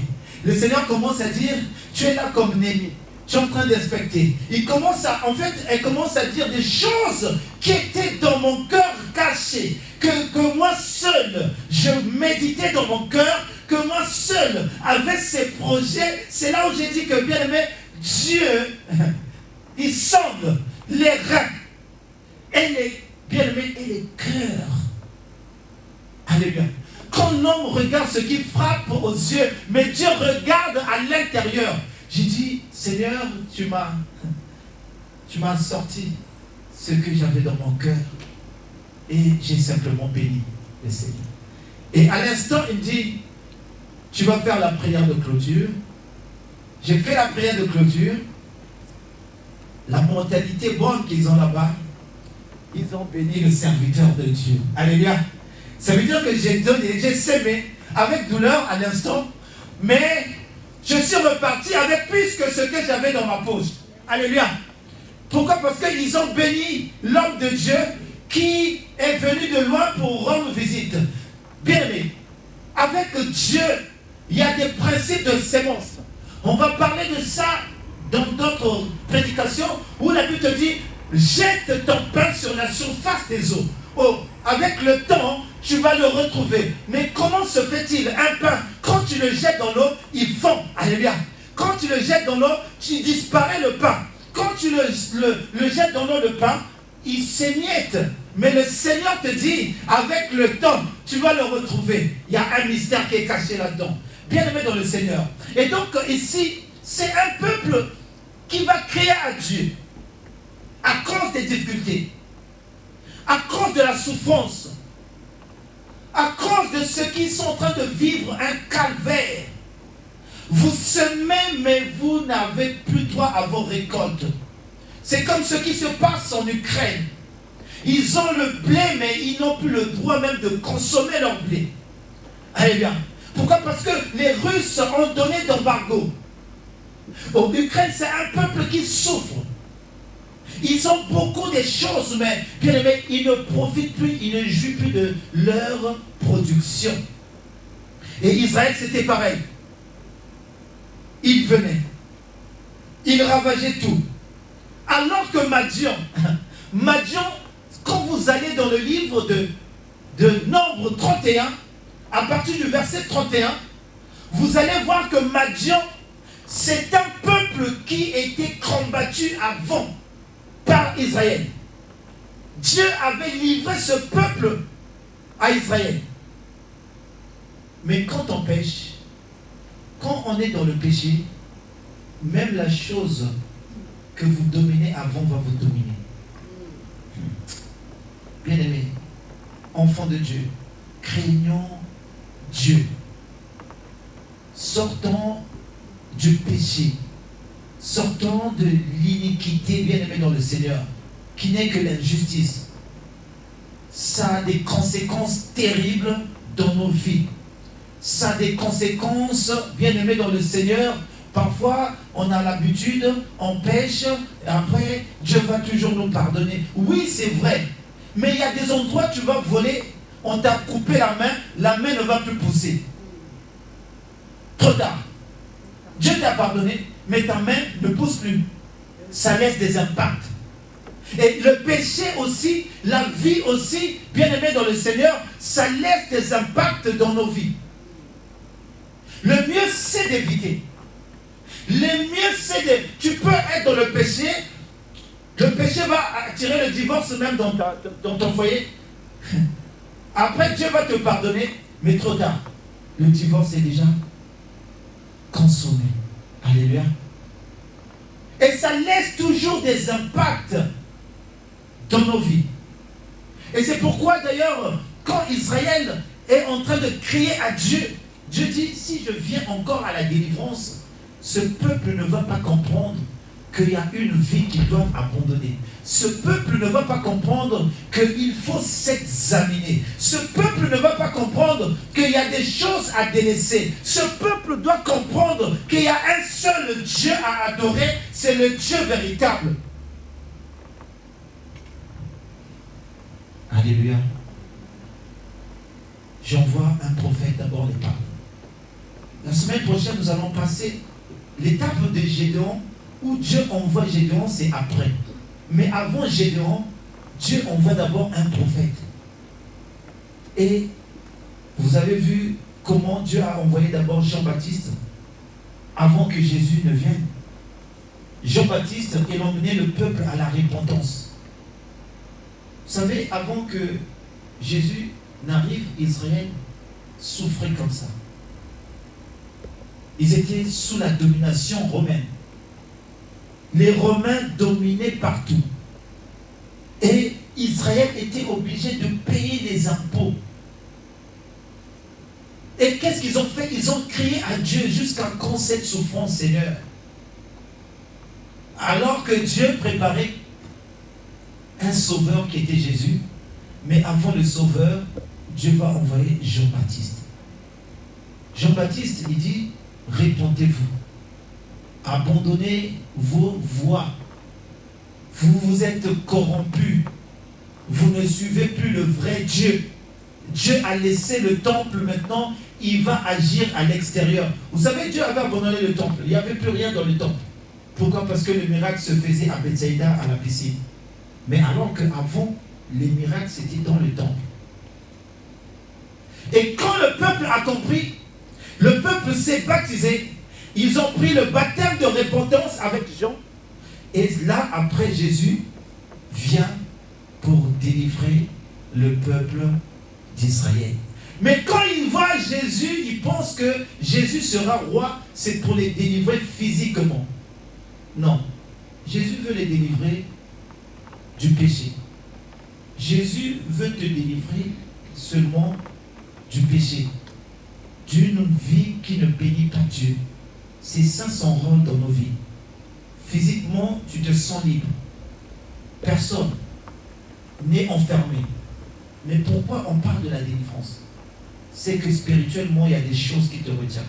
Le Seigneur commence à dire, tu es là comme Némi. Tu es en train d'inspecter. Elle commence à dire des choses qui étaient dans mon cœur caché. Que moi seul, je méditais dans mon cœur, que moi seul avait ces projets. C'est là où j'ai dit que, bien aimé, Dieu, il sonde les reins et les bien-aimés et les cœurs. Alléluia. Quand l'homme regarde ce qui frappe aux yeux, mais Dieu regarde à l'intérieur. J'ai dit, Seigneur, tu m'as sorti ce que j'avais dans mon cœur. Et j'ai simplement béni le Seigneur. Et à l'instant, il me dit, tu vas faire la prière de clôture. J'ai fait la prière de clôture. La mentalité bonne qu'ils ont là-bas, ils ont béni le serviteur de Dieu. Alléluia. Ça veut dire que j'ai donné, j'ai sémé avec douleur à l'instant, mais je suis reparti avec plus que ce que j'avais dans ma poche. Alléluia. Pourquoi? Parce qu'ils ont béni l'homme de Dieu qui est venu de loin pour rendre visite. Bien aimé, avec Dieu, il y a des principes de sémence. On va parler de ça dans d'autres prédications où la Bible te dit, jette ton pain sur la surface des eaux. oh, avec le temps, tu vas le retrouver. Mais comment se fait-il? Un pain, quand tu le jettes dans l'eau, il fond. Alléluia. Quand tu le jettes dans l'eau, tu disparais le pain. Quand tu le jettes dans l'eau, le pain, il s'émiette. Mais le Seigneur te dit, avec le temps, tu vas le retrouver. Il y a un mystère qui est caché là-dedans. Bien-aimé dans le Seigneur. Et donc ici, c'est un peuple qui va crier à Dieu à cause des difficultés, à cause de la souffrance, à cause de ceux qui sont en train de vivre un calvaire. Vous semez, mais vous n'avez plus droit à vos récoltes. C'est comme ce qui se passe en Ukraine. Ils ont le blé, mais ils n'ont plus le droit même de consommer leur blé. Alléluia. Pourquoi? Parce que les Russes ont donné d'embargo. En Ukraine, c'est un peuple qui souffre. Ils ont beaucoup de choses, mais bien aimé, ils ne profitent plus, ils ne jouissent plus de leur production. Et Israël, c'était pareil. Ils venaient. Ils ravageaient tout. Alors que Madian, quand vous allez dans le livre de Nombre 31, à partir du verset 31, vous allez voir que Madian, c'est un peuple qui était combattu avant par Israël. Dieu avait livré ce peuple à Israël. Mais quand on pêche, quand on est dans le péché, même la chose que vous dominez avant va vous dominer. Bien-aimés, enfants de Dieu, craignons Dieu. Sortons du péché. Sortons de l'iniquité, bien-aimés dans le Seigneur, qui n'est que l'injustice. Ça a des conséquences terribles dans nos vies. Ça a des conséquences, bien-aimés dans le Seigneur. Parfois, on a l'habitude, on pêche, et après, Dieu va toujours nous pardonner. Oui, c'est vrai. Mais il y a des endroits où tu vas voler, on t'a coupé la main ne va plus pousser. Trop tard. Dieu t'a pardonné, mais ta main ne pousse plus. Ça laisse des impacts. Et le péché aussi, la vie aussi, bien-aimé dans le Seigneur, ça laisse des impacts dans nos vies. Le mieux, c'est d'éviter. Le mieux, c'est de... Tu peux être dans le péché va attirer le divorce même dans ton foyer. Après, Dieu va te pardonner, mais trop tard. Le divorce est déjà consommé. Alléluia. Et ça laisse toujours des impacts dans nos vies. Et c'est pourquoi d'ailleurs, quand Israël est en train de crier à Dieu, Dieu dit, si je viens encore à la délivrance, ce peuple ne va pas comprendre qu'il y a une vie qu'ils doivent abandonner. Ce peuple ne va pas comprendre qu'il faut s'examiner. Ce peuple ne va pas comprendre qu'il y a des choses à délaisser. Ce peuple doit comprendre qu'il y a un seul Dieu à adorer, c'est le Dieu véritable. Alléluia. J'envoie un prophète d'abord les parler. La semaine prochaine, nous allons passer l'étape de Gédéon, où Dieu envoie Gédéon, c'est après. Mais avant Gédéon, Dieu envoie d'abord un prophète. Et vous avez vu comment Dieu a envoyé d'abord Jean-Baptiste avant que Jésus ne vienne. Jean-Baptiste, il emmenait le peuple à la repentance. Vous savez, avant que Jésus n'arrive, Israël souffrait comme ça. Ils étaient sous la domination romaine. Les Romains dominaient partout. Et Israël était obligé de payer des impôts. Et qu'est-ce qu'ils ont fait? Ils ont crié à Dieu jusqu'à quand cette souffrance, Seigneur? Alors que Dieu préparait un sauveur qui était Jésus, mais avant le sauveur, Dieu va envoyer Jean-Baptiste. Jean-Baptiste, il dit, répentez-vous, abandonnez vos voies, vous vous êtes corrompus, vous ne suivez plus le vrai Dieu. Dieu a laissé le temple, maintenant il va agir à l'extérieur. Vous savez, Dieu avait abandonné le temple, il n'y avait plus rien dans le temple. Pourquoi? Parce que le miracle se faisait à Bethsaïda, à la piscine. Mais alors qu'avant, les miracles, c'était dans le temple. Et quand le peuple a compris, le peuple s'est baptisé. Ils ont pris le baptême de repentance avec Jean. Et là, après, Jésus vient pour délivrer le peuple d'Israël. Mais quand ils voient Jésus, ils pensent que Jésus sera roi, c'est pour les délivrer physiquement. Non. Jésus veut les délivrer du péché. Jésus veut te délivrer seulement du péché, d'une vie qui ne bénit pas Dieu. C'est ça son rôle dans nos vies. Physiquement, tu te sens libre. Personne n'est enfermé. Mais pourquoi on parle de la délivrance? C'est que spirituellement, il y a des choses qui te retiennent.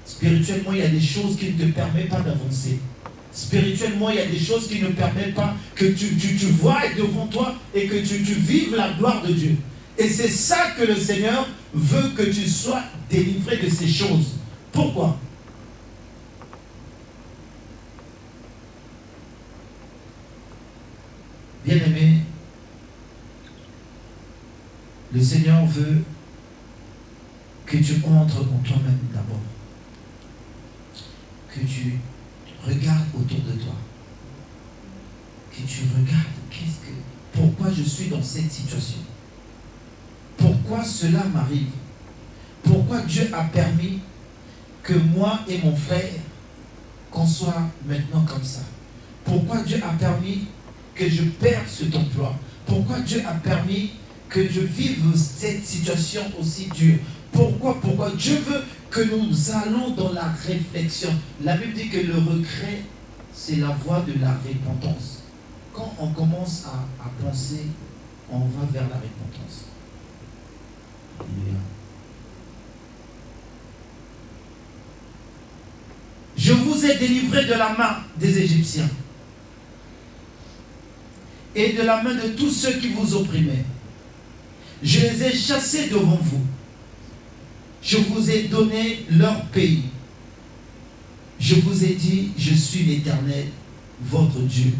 Spirituellement, il y a des choses qui ne te permettent pas d'avancer. Spirituellement, il y a des choses qui ne permettent pas que tu vois devant toi et que tu vives la gloire de Dieu. Et c'est ça que le Seigneur veut que tu sois délivré de ces choses. Pourquoi? Bien-aimé, le Seigneur veut que tu entres en toi-même d'abord. Que tu regardes autour de toi. Que tu regardes pourquoi je suis dans cette situation. Pourquoi cela m'arrive? Pourquoi Dieu a permis que moi et mon frère, qu'on soit maintenant comme ça? Pourquoi Dieu a permis que je perde cet emploi? Pourquoi Dieu a permis que je vive cette situation aussi dure? Pourquoi Dieu veut que nous allons dans la réflexion. La Bible dit que le regret, c'est la voie de la repentance. Quand on commence à penser, on va vers la repentance. Je vous ai délivré de la main des Égyptiens et de la main de tous ceux qui vous opprimaient. Je les ai chassés devant vous. Je vous ai donné leur pays. Je vous ai dit, je suis l'Éternel, votre Dieu.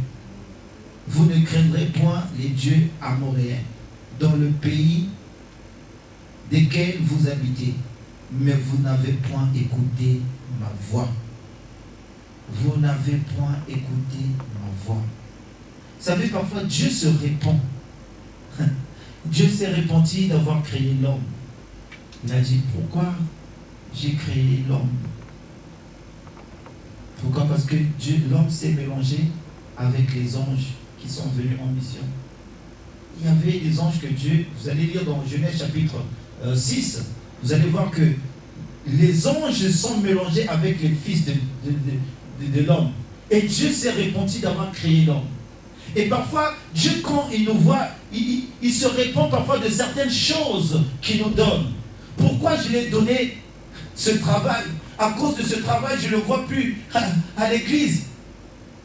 Vous ne craindrez point les dieux amoréens dans le pays desquels vous habitez, mais vous n'avez point écouté ma voix. Vous n'avez point écouté ma voix. Vous savez, parfois Dieu se répand. Dieu s'est repenti d'avoir créé l'homme. Il a dit, pourquoi j'ai créé l'homme? Pourquoi? Parce que l'homme s'est mélangé avec les anges qui sont venus en mission. Il y avait des anges que Dieu, vous allez lire dans Genèse chapitre 6, vous allez voir que les anges sont mélangés avec les fils de l'homme. Et Dieu s'est repenti d'avoir créé l'homme. Et parfois, Dieu, quand il nous voit, il se répand parfois de certaines choses qu'il nous donne. Pourquoi je lui ai donné ce travail? À cause de ce travail, je ne le vois plus à l'église.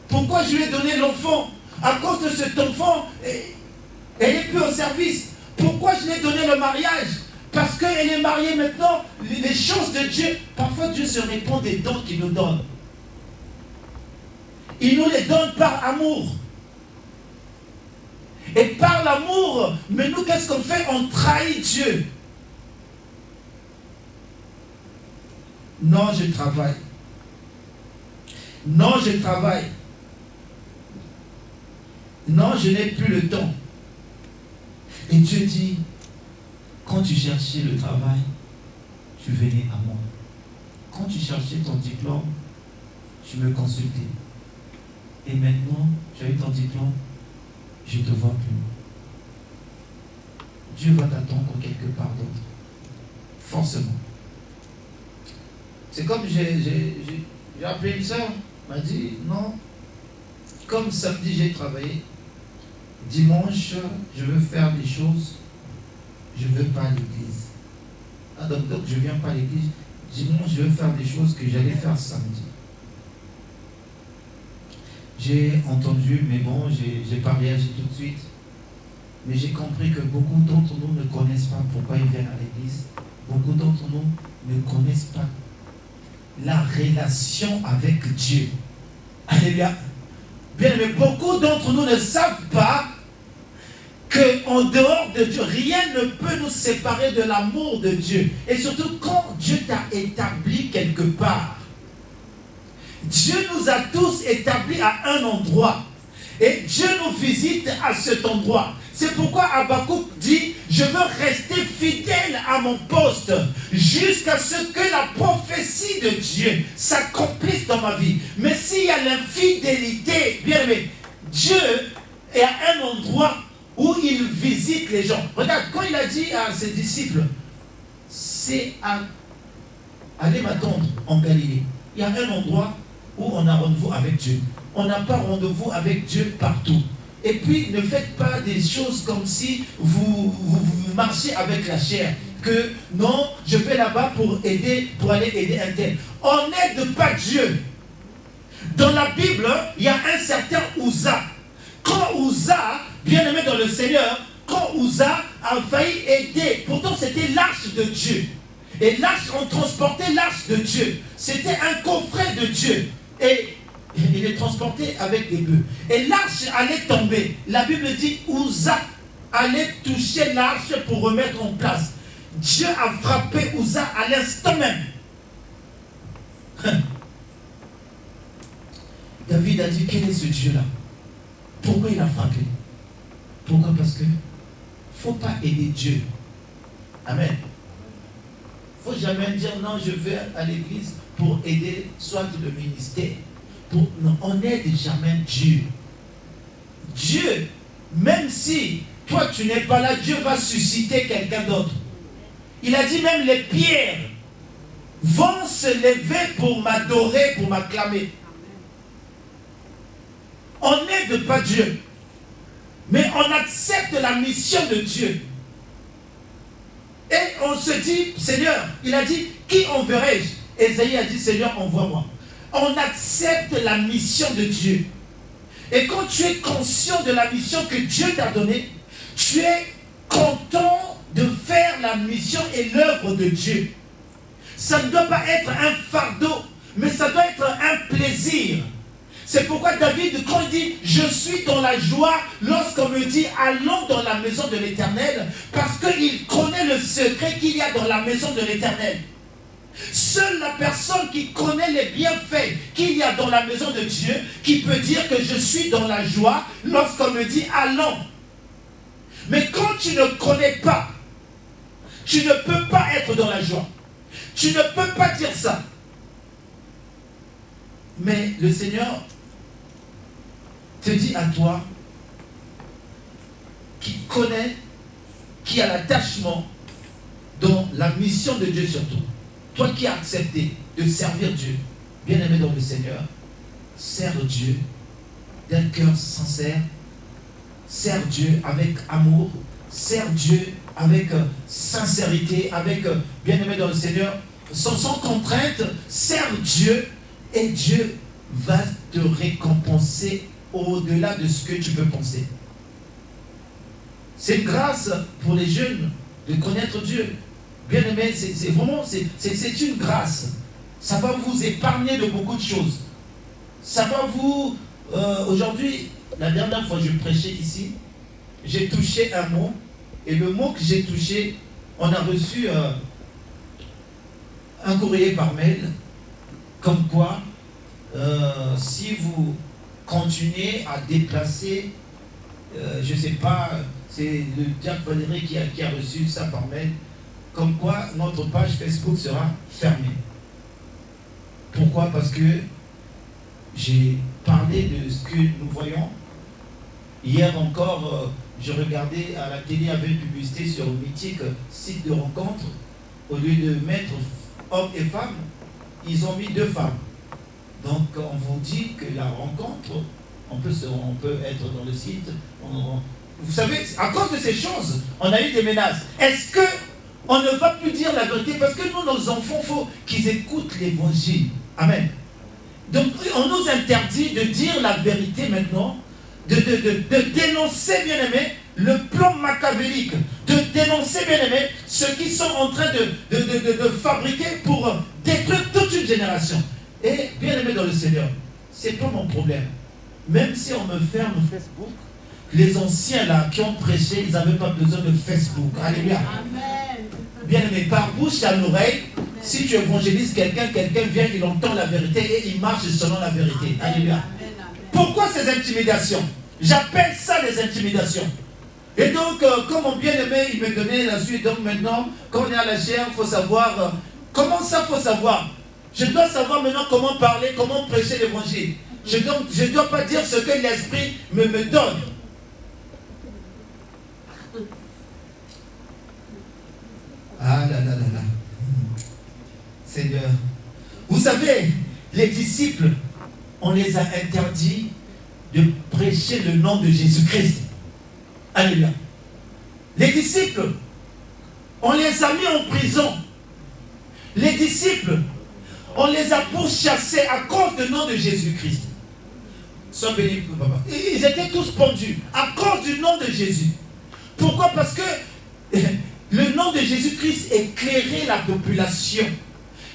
Pourquoi je lui ai donné l'enfant? À cause de cet enfant, elle n'est plus au service. Pourquoi je lui ai donné le mariage? Parce qu'elle est mariée maintenant. Les choses de Dieu, parfois Dieu se répand des dons qu'il nous donne. Il nous les donne par amour. Et par l'amour, mais nous, qu'est-ce qu'on fait? On trahit Dieu. Non, je travaille. Non, je travaille. Non, je n'ai plus le temps. Et Dieu dit, quand tu cherchais le travail, tu venais à moi. Quand tu cherchais ton diplôme, tu me consultais. Et maintenant, tu as eu ton diplôme, je ne te vois plus. Dieu va t'attendre quelque part d'autre. Forcément. C'est comme j'ai appelé une soeur, elle m'a dit, non, comme samedi j'ai travaillé, dimanche je veux faire des choses, je ne veux pas à l'église. Ah, donc je ne viens pas à l'église, dimanche je veux faire des choses que j'allais faire samedi. J'ai entendu, mais bon, j'ai pas réagi tout de suite. Mais j'ai compris que beaucoup d'entre nous ne connaissent pas pourquoi ils viennent à l'église. Beaucoup d'entre nous ne connaissent pas la relation avec Dieu. Alléluia. Bien, mais beaucoup d'entre nous ne savent pas que qu'en dehors de Dieu, rien ne peut nous séparer de l'amour de Dieu. Et surtout, quand Dieu t'a établi quelque part, Dieu nous a tous établis à un endroit. Et Dieu nous visite à cet endroit. C'est pourquoi Habakkuk dit, je veux rester fidèle à mon poste jusqu'à ce que la prophétie de Dieu s'accomplisse dans ma vie. Mais s'il y a l'infidélité, bien aimé, Dieu est à un endroit où il visite les gens. Regarde, quand il a dit à ses disciples, c'est à aller m'attendre en Galilée. Il y a un endroit où on a rendez-vous avec Dieu. On n'a pas rendez-vous avec Dieu partout. Et puis, ne faites pas des choses comme si vous marchiez avec la chair. Que non, je vais là-bas pour aller aider un tel. On n'aide pas Dieu. Dans la Bible, il y a un certain Uza. Quand Uza, bien aimé dans le Seigneur, quand Uza a failli aider, pourtant c'était l'arche de Dieu. Et l'arche, on transportait l'arche de Dieu. C'était un coffret de Dieu. Et il est transporté avec des bœufs. Et l'arche allait tomber. La Bible dit, Uza allait toucher l'arche pour remettre en place. Dieu a frappé Uza à l'instant même. David a dit, quel est ce Dieu-là? Pourquoi il a frappé? Pourquoi? Parce que il ne faut pas aider Dieu. Amen. Il ne faut jamais dire, non, je vais à l'église pour aider soit le ministère. Non, on n'aide jamais Dieu. Dieu, même si toi tu n'es pas là, Dieu va susciter quelqu'un d'autre. Il a dit même les pierres vont se lever pour m'adorer, pour m'acclamer. On n'aide pas Dieu, mais on accepte la mission de Dieu. Et on se dit, Seigneur, il a dit, qui enverrai-je? Ésaïe a dit, Seigneur, envoie-moi. On accepte la mission de Dieu. Et quand tu es conscient de la mission que Dieu t'a donnée, tu es content de faire la mission et l'œuvre de Dieu. Ça ne doit pas être un fardeau, mais ça doit être un plaisir. C'est pourquoi David, quand il dit « Je suis dans la joie » lorsqu'on me dit « Allons dans la maison de l'Éternel » parce qu'il connaît le secret qu'il y a dans la maison de l'Éternel. Seule la personne qui connaît les bienfaits qu'il y a dans la maison de Dieu qui peut dire que je suis dans la joie lorsqu'on me dit allons. Mais quand tu ne connais pas, tu ne peux pas être dans la joie. Tu ne peux pas dire ça. Mais le Seigneur te dit à toi qui connaît, qui a l'attachement dans la mission de Dieu sur toi. Toi qui as accepté de servir Dieu, bien-aimé dans le Seigneur, sers Dieu d'un cœur sincère, sers Dieu avec amour, sers Dieu avec sincérité, avec bien-aimé dans le Seigneur, sans contrainte, sers Dieu et Dieu va te récompenser au-delà de ce que tu peux penser. C'est une grâce pour les jeunes de connaître Dieu. Bien aimé, c'est vraiment, c'est une grâce. Ça va vous épargner de beaucoup de choses. Ça va vous... aujourd'hui, la dernière fois que je prêchais ici, j'ai touché un mot. Et le mot que j'ai touché, on a reçu un courrier par mail. Comme quoi, si vous continuez à déplacer, je ne sais pas, c'est le diacre Valérie qui a reçu ça par mail. Comme quoi notre page Facebook sera fermée. Pourquoi? Parce que j'ai parlé de ce que nous voyons. Hier encore, je regardais à la télé, il y avait une publicité sur Mythique, site de rencontre. Au lieu de mettre hommes et femmes, ils ont mis 2 femmes. Donc on vous dit que la rencontre, on peut être dans le site. Vous savez, à cause de ces choses, on a eu des menaces. Est-ce que on ne va plus dire la vérité? Parce que nous, nos enfants, il faut qu'ils écoutent l'évangile. Amen. Donc, on nous interdit de dire la vérité maintenant, de dénoncer, bien aimé, le plan machiavélique, de dénoncer, bien aimé, ceux qui sont en train de fabriquer pour détruire toute une génération. Et, bien aimé dans le Seigneur, ce n'est pas mon problème. Même si on me ferme Facebook, les anciens là qui ont prêché, ils n'avaient pas besoin de Facebook. Alléluia. Amen. Bien aimé, par bouche à l'oreille, si tu évangélises quelqu'un vient, il entend la vérité et il marche selon la vérité. Alléluia. Pourquoi ces intimidations? J'appelle ça des intimidations. Et donc, comme mon bien-aimé, il me donnait la suite. Donc maintenant, quand on est à la chair, il faut savoir. Comment ça, il faut savoir? Je dois savoir maintenant comment parler, comment prêcher l'évangile. Je ne dois pas dire ce que l'Esprit me donne. Ah là là là là. Seigneur. Vous savez, les disciples, on les a interdits de prêcher le nom de Jésus-Christ. Alléluia. Les disciples, on les a mis en prison. Les disciples, on les a pourchassés à cause du nom de Jésus-Christ. Sois béni, papa. Ils étaient tous pendus à cause du nom de Jésus. Pourquoi? Parce que le nom de Jésus-Christ éclairait la population.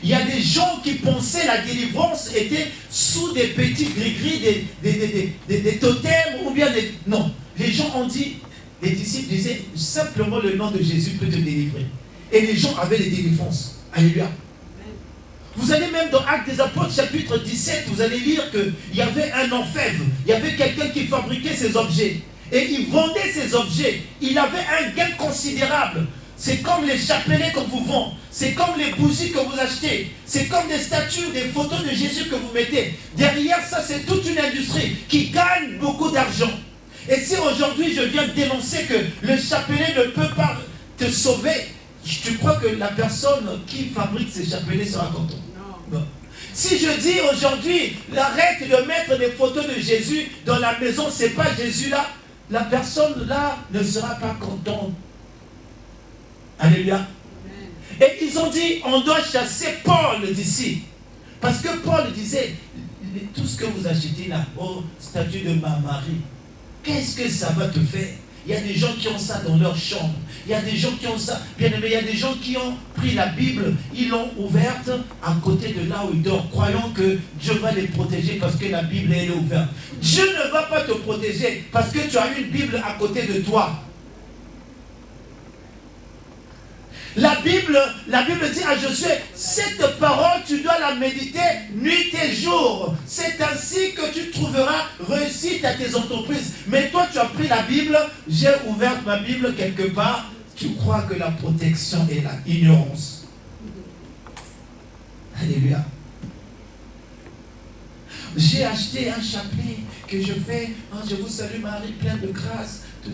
Il y a des gens qui pensaient la délivrance était sous des petits gris-gris, des totems ou bien des... Non, les gens ont dit, les disciples disaient simplement le nom de Jésus peut te délivrer. Et les gens avaient des délivrances. Alléluia. Vous allez même dans Actes des Apôtres chapitre 17, vous allez lire qu'il y avait un orfèvre, il y avait quelqu'un qui fabriquait ces objets. Et il vendait ces objets. Il avait un gain considérable. C'est comme les chapelets qu'on vous vend. C'est comme les bougies que vous achetez. C'est comme des statues, des photos de Jésus que vous mettez. Derrière ça, c'est toute une industrie qui gagne beaucoup d'argent. Et si aujourd'hui je viens dénoncer que le chapelet ne peut pas te sauver, tu crois que la personne qui fabrique ces chapelets sera contente? Non. Si je dis aujourd'hui, arrête de mettre des photos de Jésus dans la maison, c'est pas Jésus là, la personne là ne sera pas contente. Alléluia. Et ils ont dit, on doit chasser Paul d'ici. Parce que Paul disait, tout ce que vous achetez là, oh, statue de ma Marie, qu'est-ce que ça va te faire? Il y a des gens qui ont ça dans leur chambre. Il y a des gens qui ont ça. Bien aimé, il y a des gens qui ont pris la Bible, ils l'ont ouverte à côté de là où ils dorment, croyant que Dieu va les protéger parce que la Bible elle est ouverte. Dieu ne va pas te protéger parce que tu as une Bible à côté de toi. La Bible dit à Josué, cette parole, tu dois la méditer nuit et jour. C'est ainsi que tu trouveras réussite à tes entreprises. Mais toi, tu as pris la Bible, j'ai ouvert ma Bible quelque part, tu crois que la protection est là, ignorance. Alléluia. J'ai acheté un chapelet que je fais, oh, je vous salue Marie, pleine de grâce, tout.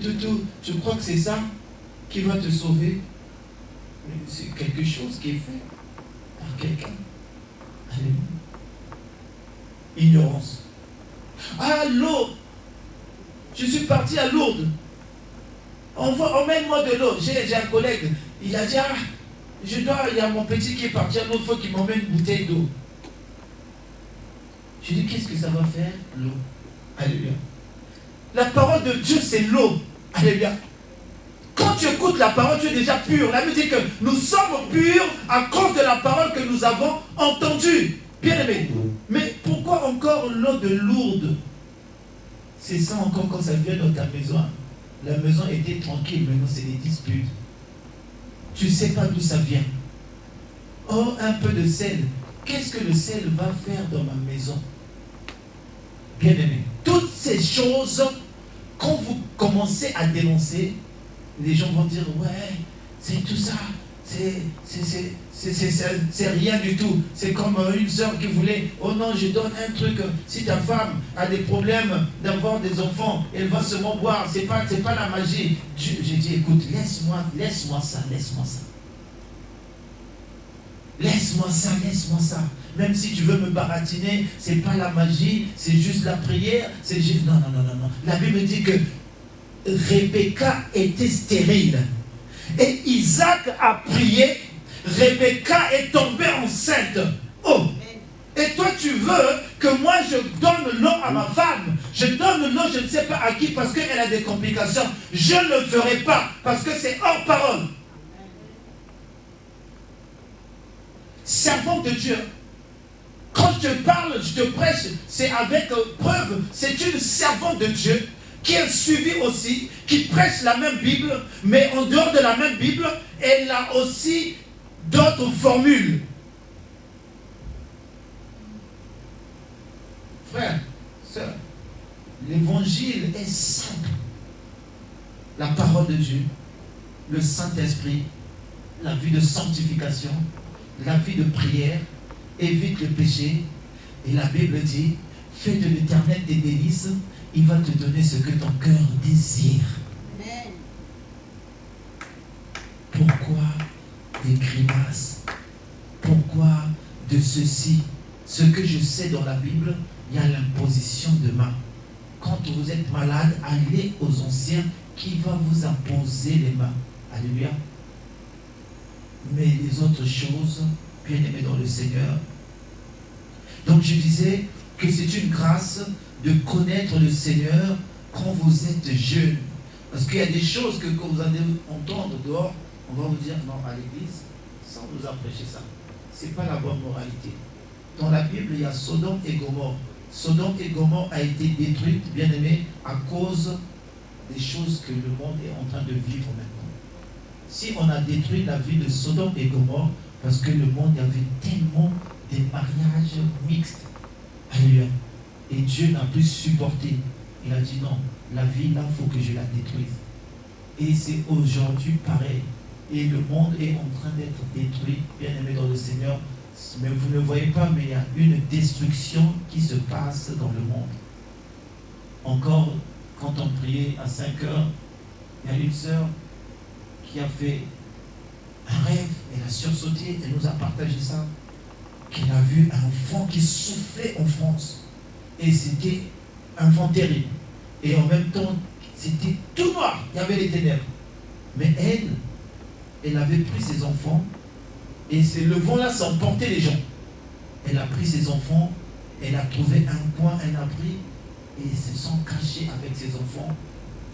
Je crois que c'est ça qui va te sauver. C'est quelque chose qui est fait par quelqu'un. Alléluia. Ignorance. Ah, l'eau. Je suis parti à Lourdes. Emmène-moi de l'eau. J'ai un collègue. Il a dit, ah, il y a mon petit qui est parti à l'autre fois qui m'emmène une bouteille d'eau. Je dis, qu'est-ce que ça va faire? L'eau. Alléluia. La parole de Dieu, c'est l'eau. Alléluia. Quand tu écoutes la parole, tu es déjà pur. La Bible dit que nous sommes purs à cause de la parole que nous avons entendue. Bien aimé. Mais pourquoi encore l'eau de Lourdes? C'est ça encore quand ça vient dans ta maison. La maison était tranquille, maintenant c'est des disputes. Tu ne sais pas d'où ça vient. Oh, un peu de sel. Qu'est-ce que le sel va faire dans ma maison? Bien aimé. Toutes ces choses, quand vous commencez à dénoncer, les gens vont dire, ouais, c'est tout ça, c'est rien du tout. C'est comme une soeur qui voulait, oh non, je donne un truc, si ta femme a des problèmes d'avoir des enfants, elle va seulement boire, c'est pas la magie. J'ai dit, écoute, laisse-moi ça. Laisse-moi ça. Même si tu veux me baratiner, c'est pas la magie, c'est juste la prière, c'est juste... Non. La Bible dit que Rebecca était stérile. Et Isaac a prié. Rebecca est tombée enceinte. Oh! Et toi tu veux que moi je donne l'eau à ma femme. Je donne l'eau je ne sais pas à qui parce qu'elle a des complications. Je ne le ferai pas parce que c'est hors parole. Servant de Dieu. Quand je te parle, je te prêche, c'est avec preuve. C'est une servante de Dieu. qui est suivie aussi, qui prêche la même Bible, mais en dehors de la même Bible, elle a aussi d'autres formules. Frère, sœur, l'évangile est simple. La parole de Dieu, le Saint-Esprit, la vie de sanctification, la vie de prière, évite le péché. Et la Bible dit, fais de l'Éternel des délices, il va te donner ce que ton cœur désire. Amen. Pourquoi des grimaces? Pourquoi de ceci? Ce que je sais dans la Bible, il y a l'imposition de main. Quand vous êtes malade, allez aux anciens qui va vous imposer les mains. Alléluia. Mais les autres choses, bien aimés dans le Seigneur. Donc je disais que c'est une grâce de connaître le Seigneur quand vous êtes jeune. Parce qu'il y a des choses que quand vous allez entendre dehors, on va vous dire non, à l'église, ça on nous a prêché ça. Ce n'est pas la bonne moralité. Dans la Bible, il y a Sodome et Gomorrhe. Sodome et Gomorrhe a été détruite, bien aimé, à cause des choses que le monde est en train de vivre maintenant. Si on a détruit la vie de Sodome et Gomorrhe, parce que le monde, il y avait tellement de mariages mixtes. Alléluia. Et Dieu n'a plus supporté. Il a dit non, la vie là, il faut que je la détruise. Et c'est aujourd'hui pareil. Et le monde est en train d'être détruit, bien aimé dans le Seigneur. Mais vous ne voyez pas, mais il y a une destruction qui se passe dans le monde. Encore, quand on priait à 5 heures, il y a une sœur qui a fait un rêve, elle a sursauté, elle nous a partagé ça, qu'elle a vu un vent qui soufflait en France. Et c'était un vent terrible. Et en même temps, c'était tout noir, il y avait les ténèbres. Mais elle avait pris ses enfants, et le vent-là, ça emportait les gens. Elle a pris ses enfants, elle a trouvé un coin, elle a pris, et ils se sont cachés avec ses enfants.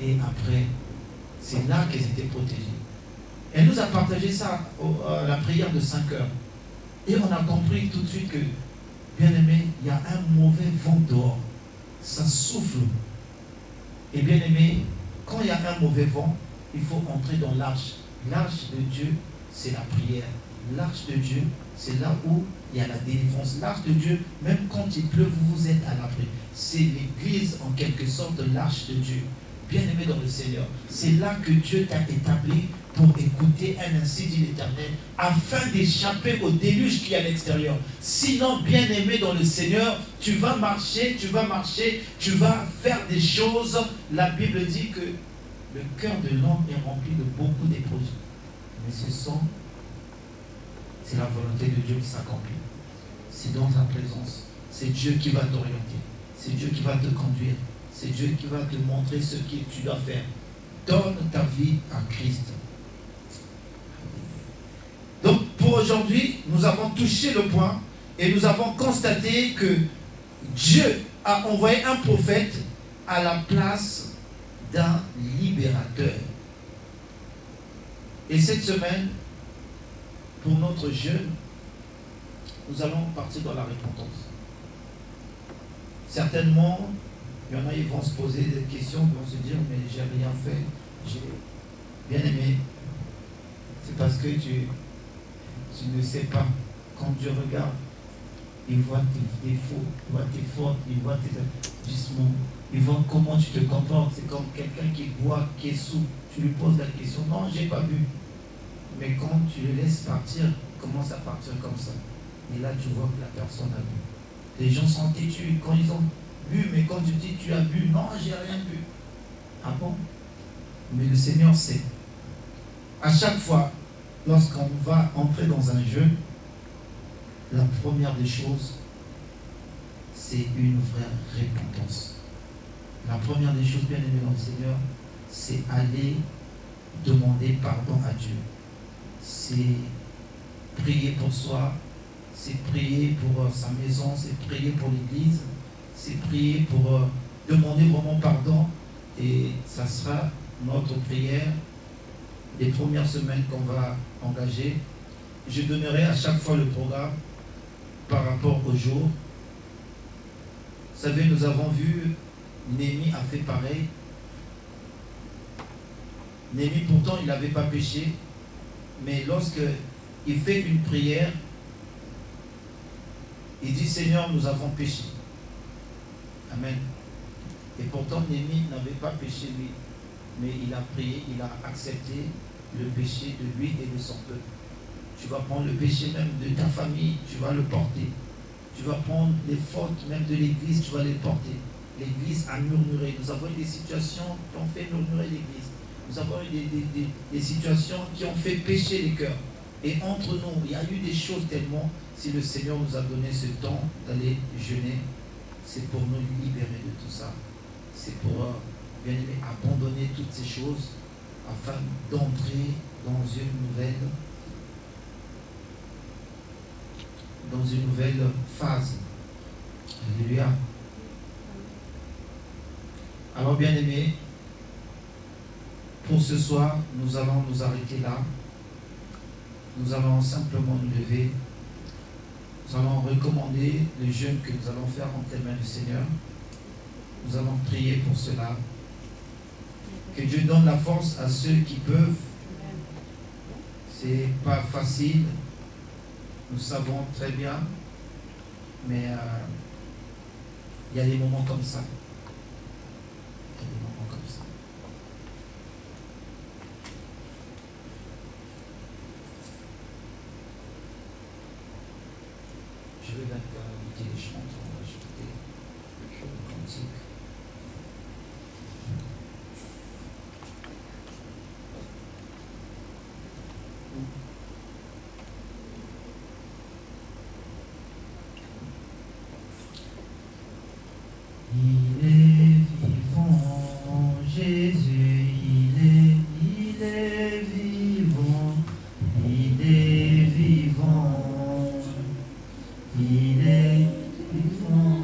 Et après, c'est là qu'elles étaient protégées. Elle nous a partagé ça à la prière de 5 heures. Et on a compris tout de suite que, bien aimé, il y a un mauvais vent dehors. Ça souffle. Et bien aimé, quand il y a un mauvais vent, il faut entrer dans l'arche. L'arche de Dieu, c'est la prière. L'arche de Dieu, c'est là où il y a la délivrance. L'arche de Dieu, même quand il pleut, vous êtes à l'abri. C'est l'église, en quelque sorte, de l'arche de Dieu. Bien aimé dans le Seigneur, c'est là que Dieu t'a établi pour écouter un ainsi dit l'Éternel, afin d'échapper au déluge qui est à l'extérieur. Sinon, bien aimé dans le Seigneur, tu vas marcher, tu vas faire des choses. La Bible dit que le cœur de l'homme est rempli de beaucoup de projets. Mais c'est la volonté de Dieu qui s'accomplit. C'est dans ta présence. C'est Dieu qui va t'orienter. C'est Dieu qui va te conduire. C'est Dieu qui va te montrer ce que tu dois faire. Donne ta vie à Christ. Donc pour aujourd'hui, nous avons touché le point et nous avons constaté que Dieu a envoyé un prophète à la place d'un libérateur. Et cette semaine, pour notre jeûne, nous allons partir dans la repentance. Certainement, il y en a, ils vont se poser des questions, ils vont se dire, mais j'ai rien fait, j'ai bien aimé. C'est parce que tu ne sais pas. Quand Dieu regarde, il voit tes défauts, il voit tes fautes, il voit tes agissements, il voit comment tu te comportes. C'est comme quelqu'un qui boit, qui est sous. Tu lui poses la question, non, j'ai pas bu. Mais quand tu le laisses partir, il commence à partir comme ça. Et là, tu vois que la personne a bu. Les gens sont têtus quand ils ont bu, mais quand tu dis tu as bu, non, j'ai rien bu. Ah bon? Mais le Seigneur sait. À chaque fois, lorsqu'on va entrer dans un jeûne, la première des choses, c'est une vraie repentance. La première des choses, bien aimé dans le Seigneur, c'est aller demander pardon à Dieu. C'est prier pour soi, c'est prier pour sa maison, c'est prier pour l'église, c'est prier pour demander vraiment pardon. Et ça sera notre prière des premières semaines qu'on va engager. Je donnerai à chaque fois le programme par rapport au jour. Vous savez, nous avons vu, Néhémie a fait pareil. Néhémie, pourtant, il n'avait pas péché, mais lorsqu'il fait une prière, il dit, Seigneur, nous avons péché. Amen. Et pourtant, Néhémie n'avait pas péché, lui, mais il a prié, il a accepté le péché de lui et de son peuple. Tu vas prendre le péché même de ta famille, tu vas le porter. Tu vas prendre les fautes même de l'Église, tu vas les porter. L'Église a murmuré. Nous avons eu des situations qui ont fait murmurer l'Église. Nous avons eu des situations qui ont fait pécher les cœurs. Et entre nous, il y a eu des choses tellement. Si le Seigneur nous a donné ce temps d'aller jeûner, c'est pour nous libérer de tout ça. C'est pour, bien aimé, abandonner toutes ces choses afin d'entrer dans une nouvelle phase. Alléluia. Alors, bien aimé, pour ce soir, nous allons nous arrêter là. Nous allons simplement nous lever. Nous allons recommander le jeûne que nous allons faire entre les mains du Seigneur. Nous allons prier pour cela. Que Dieu donne la force à ceux qui peuvent. C'est pas facile. Nous savons très bien. Mais il y a des moments comme ça. Il y a des moments comme ça. Je vais inviter les chants, on va ajouter le cantique. Il est vivant, Jésus, il est vivant, il est vivant, il est vivant,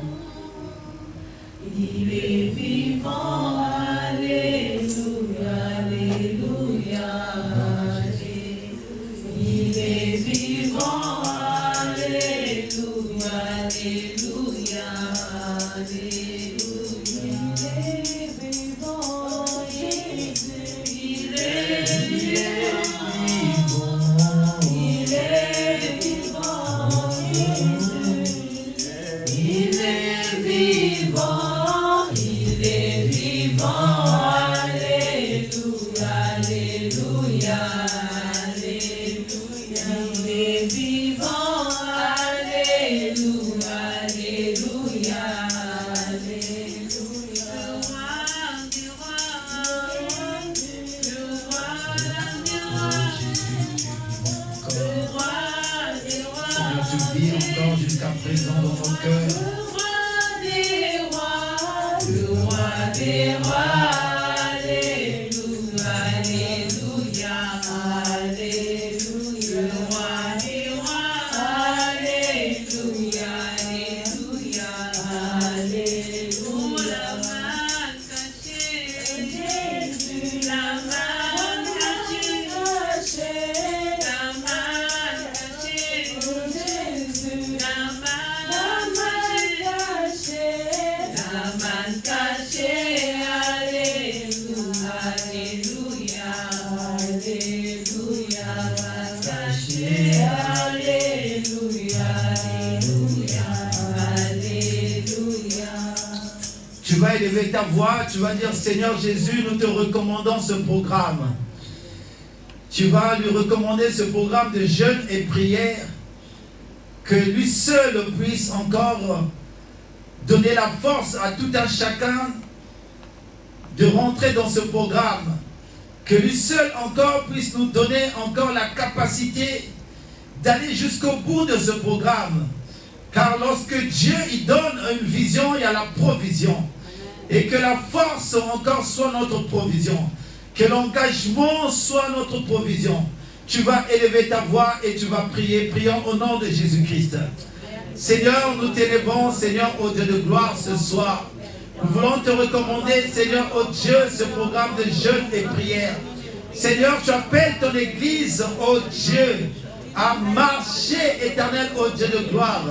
il est vivant, alléluia, alléluia, il est vivant, alléluia, alléluia, alléluia. Jusqu'à présent dans nos cœurs. Le roi des rois, alléluia, alléluia, alléluia. Le roi des rois, alléluia, alléluia, alléluia. La main cachée, Jésus, la main cachée, la main cachée, Jésus, la main cachée, la main cachée, alléluia, alléluia, alléluia, main cachée, alléluia, alléluia, alléluia. Tu vas élever ta voix, tu vas dire Seigneur Jésus, nous te recommandons ce programme. Tu vas lui recommander ce programme de jeûne et prière, que lui seul puisse encore donner la force à tout un chacun de rentrer dans ce programme, que lui seul encore puisse nous donner encore la capacité d'aller jusqu'au bout de ce programme. Car lorsque Dieu il donne une vision, il y a la provision. Et que la force encore soit notre provision. Que l'engagement soit notre provision. Tu vas élever ta voix et tu vas prier. Prions au nom de Jésus-Christ. Seigneur, nous t'élevons, Seigneur, au Dieu de gloire ce soir. Nous voulons te recommander, Seigneur, au Dieu, ce programme de jeûne et prière. Seigneur, tu appelles ton Église, ô Dieu, à marcher, éternel, ô Dieu de gloire.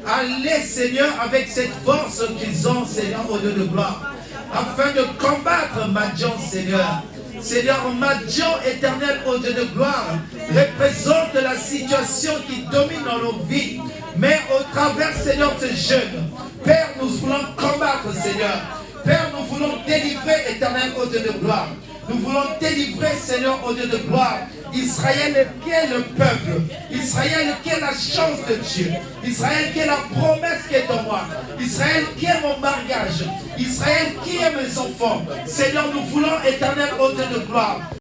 Allez, Seigneur, avec cette force qu'ils ont, Seigneur, au Dieu de gloire, afin de combattre Madian, Seigneur, Seigneur, Dieu éternel, au Dieu de gloire, représente la situation qui domine dans nos vies. Mais au travers, Seigneur, de ce jeûne, Père, nous voulons combattre, Seigneur. Père, nous voulons délivrer, éternel, au Dieu de gloire. Nous voulons délivrer, Seigneur, au Dieu de gloire. Israël qui est le peuple. Israël qui est la chance de Dieu. Israël qui est la promesse qui est en moi. Israël qui est mon mariage. Israël qui est mes enfants. Seigneur, nous voulons, éternel, au Dieu de gloire.